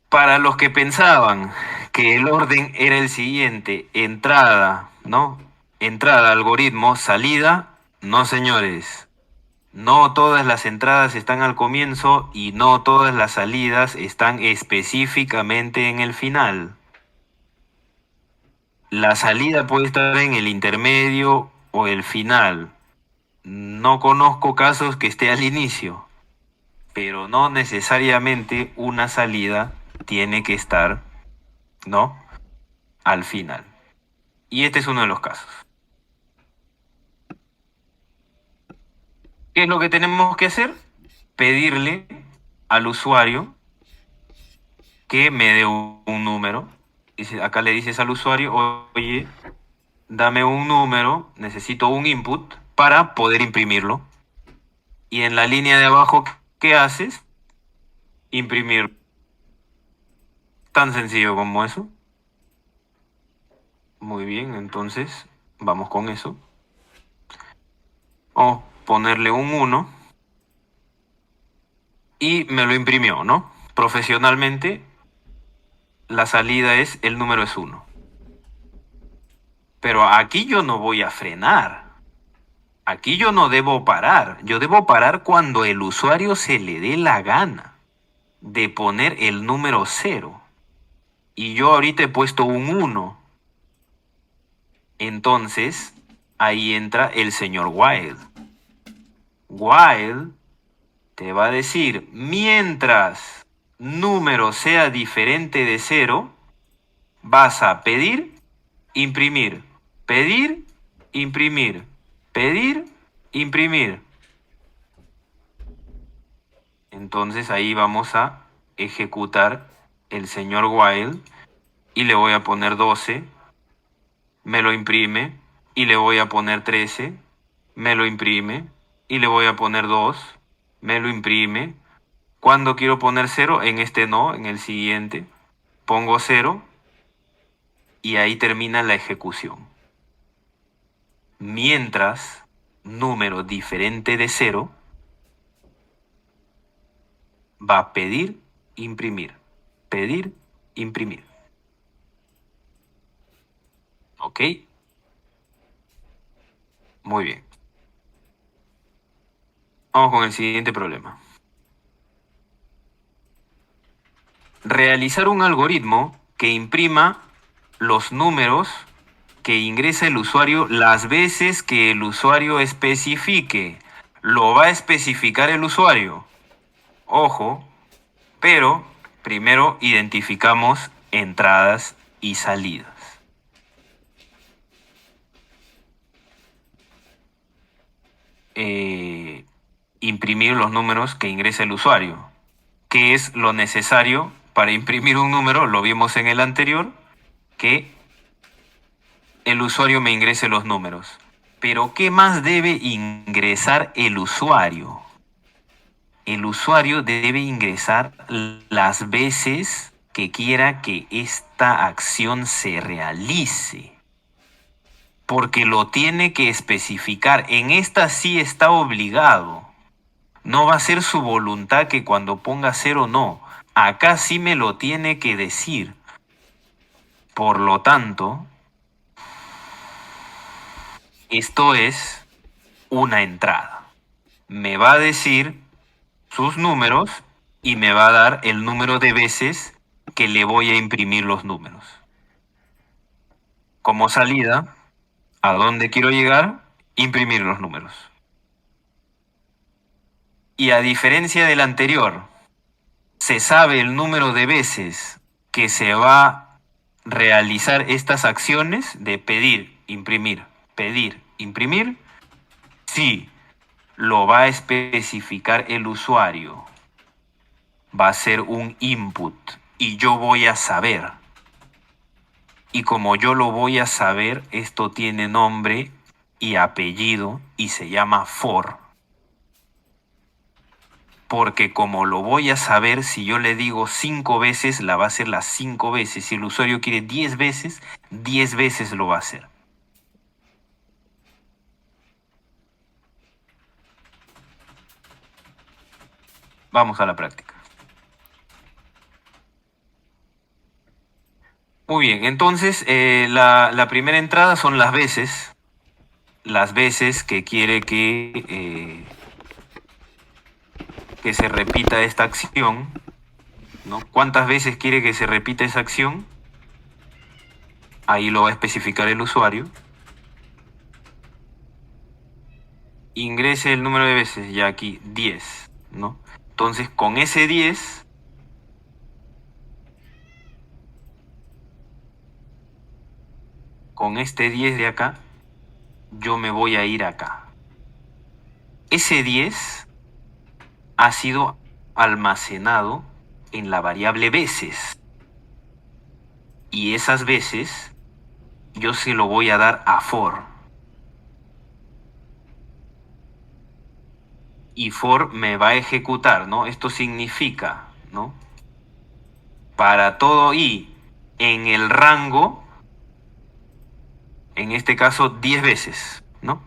Para los que pensaban que el orden era el siguiente, entrada, ¿no? Entrada, algoritmo, salida, no señores. No todas las entradas están al comienzo y no todas las salidas están específicamente en el final. La salida puede estar en el intermedio o el final. No conozco casos que esté al inicio, pero no necesariamente una salida tiene que estar, ¿no?, al final. Y este es uno de los casos. ¿Qué es lo que tenemos que hacer? Pedirle al usuario que me dé un número. Acá le dices al usuario, oye, dame un número, necesito un input para poder imprimirlo. Y en la línea de abajo, ¿qué haces? Imprimir. Tan sencillo como eso. Muy bien, entonces vamos con eso. O ponerle un 1 y me lo imprimió, ¿no? Profesionalmente, la salida es el número es 1. Pero aquí yo no voy a frenar. Aquí yo no debo parar. Yo debo parar cuando el usuario se le dé la gana de poner el número 0. Y yo ahorita he puesto un 1. Entonces, ahí entra el señor while. While te va a decir, mientras número sea diferente de 0, vas a pedir, imprimir, pedir, imprimir, pedir, imprimir. Entonces ahí vamos a ejecutar el señor while y le voy a poner 12, me lo imprime, y le voy a poner 13, me lo imprime, y le voy a poner 2, me lo imprime. Cuando quiero poner 0, en este no, en el siguiente, pongo 0 y ahí termina la ejecución. Mientras número diferente de 0 va a pedir, imprimir, pedir, imprimir. ¿Ok? Muy bien. Vamos con el siguiente problema. Realizar un algoritmo que imprima los números que ingresa el usuario las veces que el usuario especifique. Lo va a especificar el usuario. Ojo, pero primero identificamos entradas y salidas. imprimir los números que ingresa el usuario. ¿Qué es lo necesario para imprimir un número? Lo vimos en el anterior, que el usuario me ingrese los números. Pero ¿qué más debe ingresar el usuario? El usuario debe ingresar las veces que quiera que esta acción se realice. Porque lo tiene que especificar. En esta sí está obligado. No va a ser su voluntad que cuando ponga cero no. Acá sí me lo tiene que decir. Por lo tanto, esto es una entrada. Me va a decir sus números y me va a dar el número de veces que le voy a imprimir los números. Como salida, ¿a dónde quiero llegar? Imprimir los números. Y a diferencia del anterior, se sabe el número de veces que se va a realizar estas acciones de pedir, imprimir, sí, lo va a especificar el usuario. Va a ser un input y yo voy a saber. Y como yo lo voy a saber, esto tiene nombre y apellido y se llama for. Porque como lo voy a saber, si yo le digo 5 veces, la va a hacer las 5 veces. Si el usuario quiere 10 veces, 10 veces lo va a hacer. Vamos a la práctica. Muy bien, entonces la primera entrada son las veces. Las veces que quiere que se repita esta acción, ¿no? ¿Cuántas veces quiere que se repita esa acción? Ahí lo va a especificar el usuario. Ingrese el número de veces, ya aquí 10, ¿no? Entonces con ese 10, con este 10 de acá, yo me voy a ir acá. Ese 10 ha sido almacenado en la variable veces. Y esas veces yo se lo voy a dar a for. Y for me va a ejecutar, ¿no? Esto significa, ¿no? Para todo i en el rango, en este caso 10 veces, ¿no?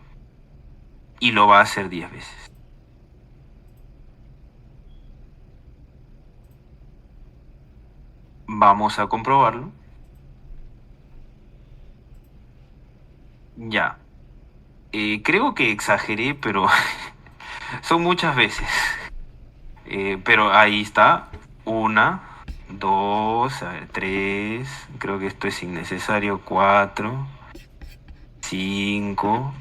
Y lo va a hacer 10 veces. Vamos a comprobarlo. Ya. Creo que exageré, pero son muchas veces. Pero ahí está. 1, 2, 3. Creo que esto es innecesario. 4, 5,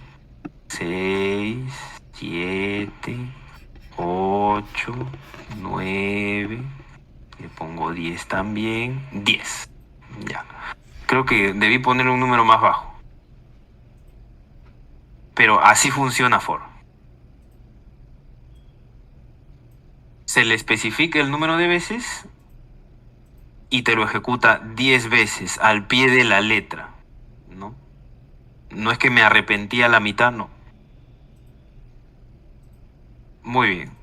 6, 7, 8, 9. Le pongo 10 también. 10. Ya. Creo que debí poner un número más bajo. Pero así funciona for. Se le especifica el número de veces y te lo ejecuta 10 veces al pie de la letra, ¿no? No es que me arrepentí a la mitad, no. Muy bien.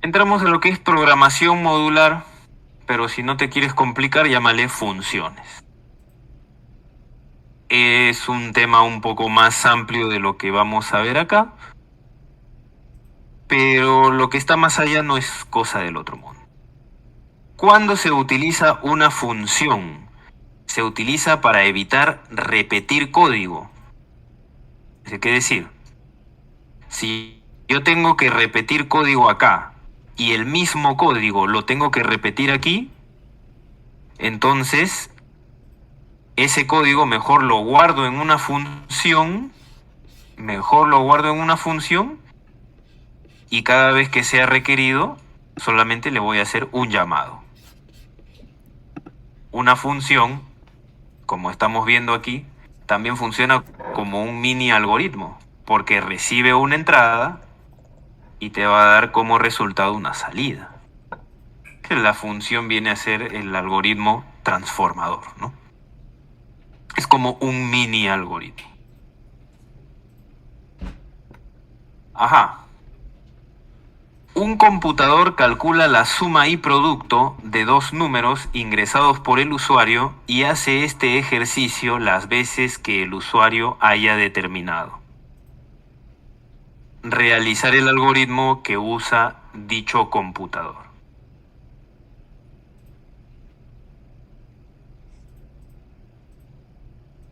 Entramos en lo que es programación modular, pero si no te quieres complicar, llámale funciones. Es un tema un poco más amplio de lo que vamos a ver acá, pero lo que está más allá no es cosa del otro mundo. ¿Cuándo se utiliza una función? Se utiliza para evitar repetir código. ¿Qué decir? Si yo tengo que repetir código acá y el mismo código lo tengo que repetir aquí, entonces ese código mejor lo guardo en una función, y cada vez que sea requerido solamente le voy a hacer un llamado. Una función como estamos viendo aquí, también funciona como un mini algoritmo, porque recibe una entrada y te va a dar como resultado una salida. Que la función viene a ser el algoritmo transformador, ¿no? Es como un mini algoritmo. Ajá. Un computador calcula la suma y producto de dos números ingresados por el usuario y hace este ejercicio las veces que el usuario haya determinado. Realizar el algoritmo que usa dicho computador.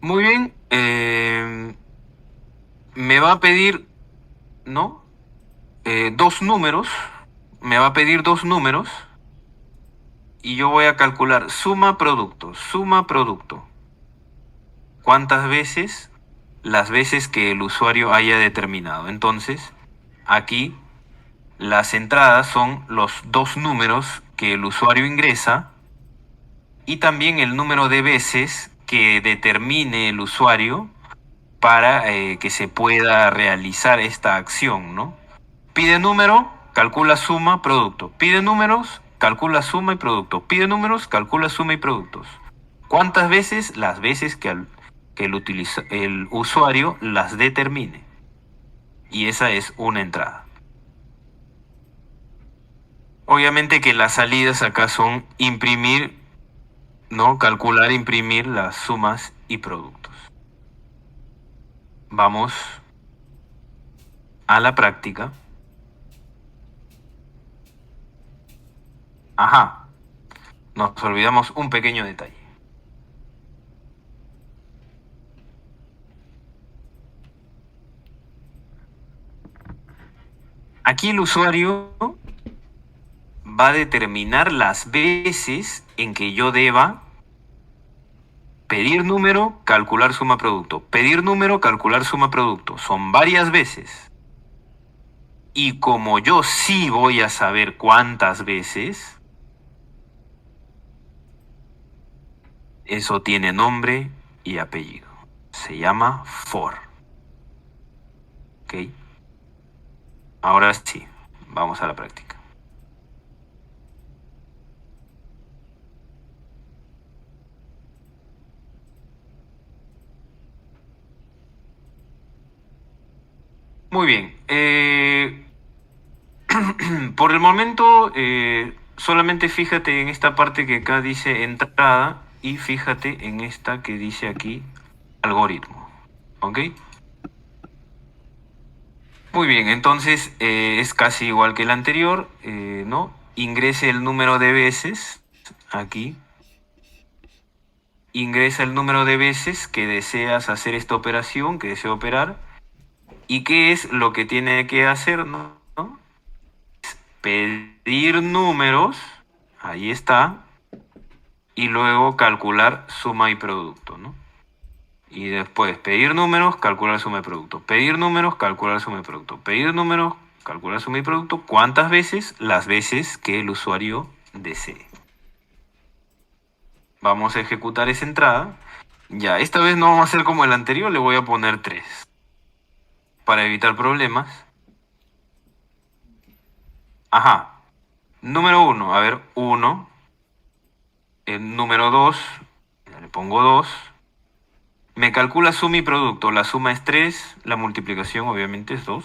Muy bien. Me va a pedir, ¿no? Dos números. Me va a pedir dos números. Y yo voy a calcular suma producto, suma producto. ¿Cuántas veces? Las veces que el usuario haya determinado. Entonces, aquí las entradas son los dos números que el usuario ingresa y también el número de veces que determine el usuario para que se pueda realizar esta acción, ¿no? Pide número, calcula suma, producto. Pide números, calcula suma y producto. Pide números, calcula suma y productos. ¿Cuántas veces? Las veces que el usuario las determine. Y esa es una entrada. Obviamente que las salidas acá son imprimir, ¿no? Calcular, imprimir las sumas y productos. Vamos a la práctica. Ajá, nos olvidamos un pequeño detalle. Aquí el usuario va a determinar las veces en que yo deba pedir número, calcular suma producto. Pedir número, calcular suma producto. Son varias veces. Y como yo sí voy a saber cuántas veces, eso tiene nombre y apellido. Se llama for. ¿Ok? Ahora sí, vamos a la práctica. Muy bien. Por el momento, solamente fíjate en esta parte que acá dice entrada y fíjate en esta que dice aquí algoritmo. ¿Ok? Muy bien, entonces es casi igual que el anterior, ¿no? Ingrese el número de veces aquí. Ingresa el número de veces que deseas hacer esta operación, que desea operar. ¿Y qué es lo que tiene que hacer, no? Pedir números, ahí está, y luego calcular suma y producto, ¿no? Y después pedir números, calcular suma y producto. Pedir números, calcular suma y producto. Pedir números, calcular suma y producto. ¿Cuántas veces? Las veces que el usuario desee. Vamos a ejecutar esa entrada. Ya, esta vez no vamos a hacer como el anterior, le voy a poner 3. Para evitar problemas. Ajá. Número 1, a ver, 1. El número 2, le pongo 2. Me calcula suma y producto. La suma es 3, la multiplicación obviamente es 2.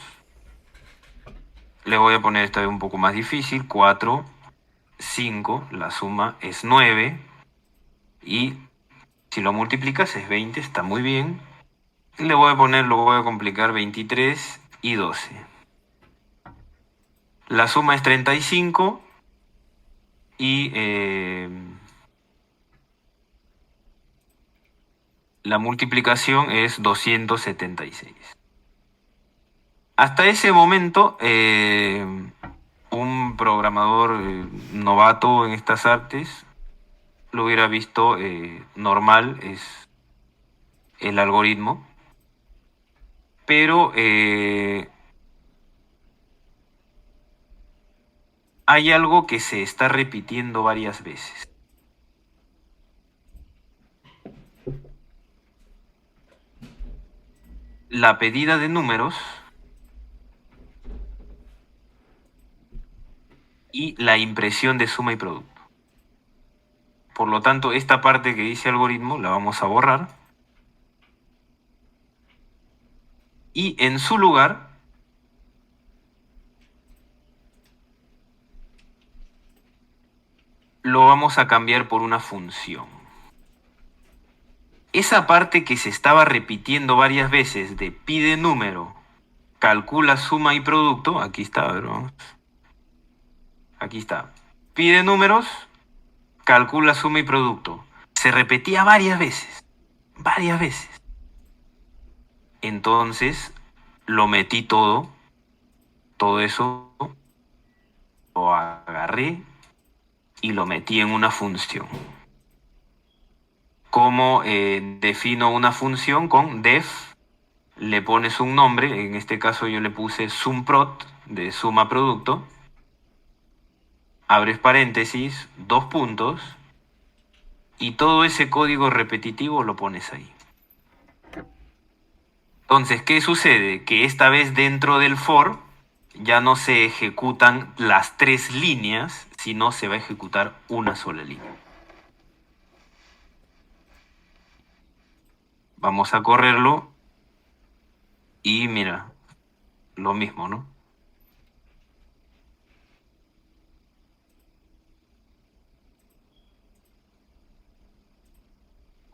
Le voy a poner esta vez un poco más difícil. 4, 5, la suma es 9. Y si lo multiplicas es 20, está muy bien. Le voy a poner, lo voy a complicar, 23 y 12. La suma es 35 y la multiplicación es 276. Hasta ese momento, un programador novato en estas artes lo hubiera visto normal, es el algoritmo, pero hay algo que se está repitiendo varias veces. la pedida de números y la impresión de suma y producto. Por lo tanto, esta parte que dice algoritmo la vamos a borrar. Y en su lugar lo vamos a cambiar por una función. Esa parte que se estaba repitiendo varias veces de pide número, calcula suma y producto, aquí está, a ver, vamos. Aquí está. Pide números, calcula suma y producto. Se repetía varias veces, varias veces. Entonces lo metí todo eso lo agarré y lo metí en una función. ¿Cómo defino una función? Con def, le pones un nombre, en este caso yo le puse sumprot, de suma producto, abres paréntesis, 2 puntos, y todo ese código repetitivo lo pones ahí. Entonces, ¿qué sucede? Que esta vez dentro del for ya no se ejecutan las 3 líneas, sino se va a ejecutar una sola línea. Vamos a correrlo y mira, lo mismo, ¿no?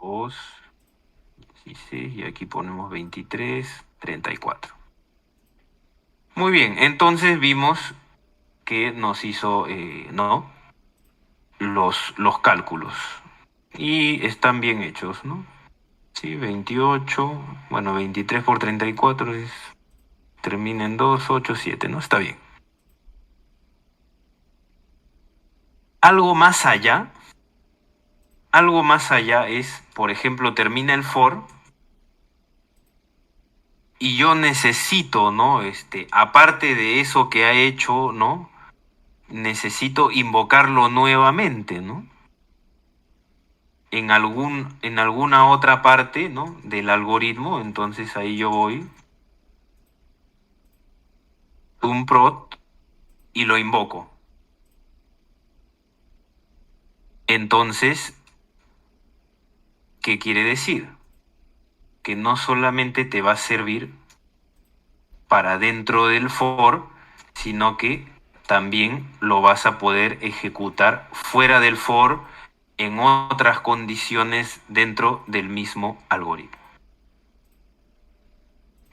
2, 16, y aquí ponemos 23, 34. Muy bien, entonces vimos que nos hizo, ¿no? Los cálculos. Y están bien hechos, ¿no? Sí, 28, bueno, 23 por 34 termina en 2, 8, 7, ¿no? Está bien. Algo más allá es, por ejemplo, termina el for y yo necesito, ¿no? Aparte de eso que ha hecho, ¿no? Necesito invocarlo nuevamente, ¿no? En alguna otra parte, ¿no? Del algoritmo, entonces ahí yo voy, prot, y lo invoco. Entonces, ¿qué quiere decir? Que no solamente te va a servir para dentro del for, sino que también lo vas a poder ejecutar fuera del for en otras condiciones dentro del mismo algoritmo.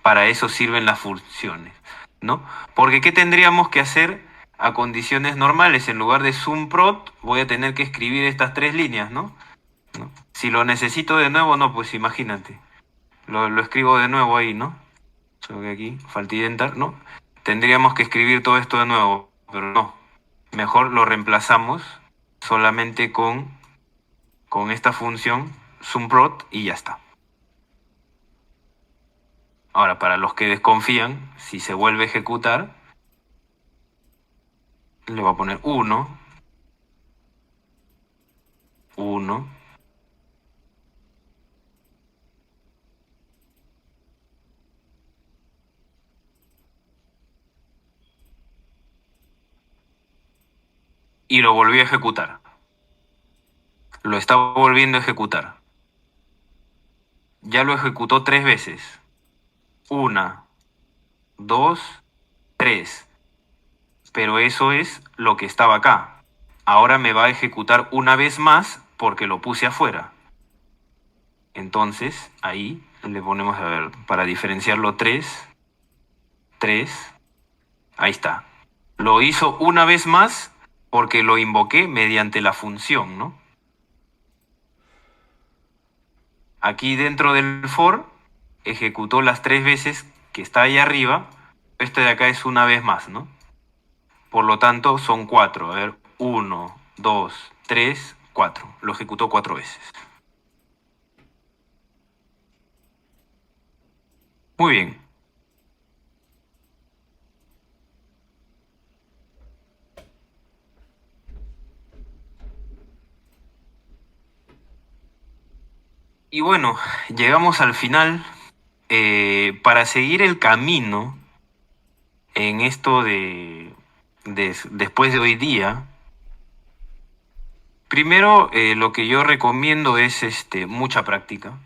Para eso sirven las funciones, ¿no? Porque ¿qué tendríamos que hacer a condiciones normales? En lugar de sumprot voy a tener que escribir estas 3 líneas, ¿no? Si lo necesito de nuevo, no, pues imagínate. Lo escribo de nuevo ahí, ¿no? Solo que aquí falta identar, ¿no? Tendríamos que escribir todo esto de nuevo, pero no. Mejor lo reemplazamos solamente con esta función sumprot y ya está. Ahora, para los que desconfían, si se vuelve a ejecutar, le voy a poner 1, 1, y lo volví a ejecutar. Lo estaba volviendo a ejecutar. Ya lo ejecutó 3 veces. 1, 2, 3. Pero eso es lo que estaba acá. Ahora me va a ejecutar una vez más porque lo puse afuera. Entonces, ahí le ponemos, a ver, para diferenciarlo 3, 3. Ahí está. Lo hizo una vez más porque lo invoqué mediante la función, ¿no? Aquí dentro del for, ejecutó las 3 veces que está ahí arriba. Este de acá es una vez más, ¿no? Por lo tanto, son 4. A ver, 1, 2, 3, 4. Lo ejecutó 4 veces. Muy bien. Y bueno, llegamos al final. para seguir el camino en esto después de hoy día, primero lo que yo recomiendo es mucha práctica,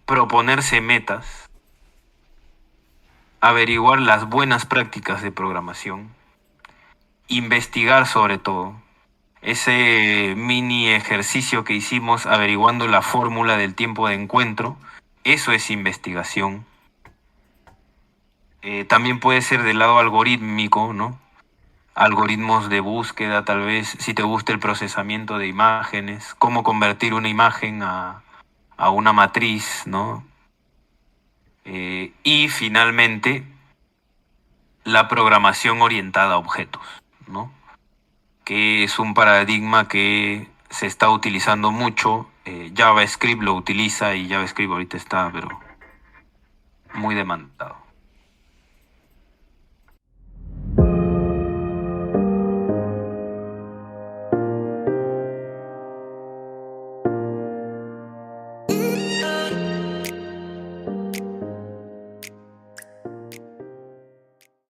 proponerse metas, averiguar las buenas prácticas de programación, investigar sobre todo. Ese mini ejercicio que hicimos averiguando la fórmula del tiempo de encuentro, eso es investigación. También puede ser del lado algorítmico, ¿no? Algoritmos de búsqueda, tal vez, si te gusta el procesamiento de imágenes, cómo convertir una imagen a una matriz, ¿no? Y finalmente, la programación orientada a objetos, ¿no? Que es un paradigma que se está utilizando mucho. JavaScript lo utiliza y JavaScript ahorita está, pero muy demandado.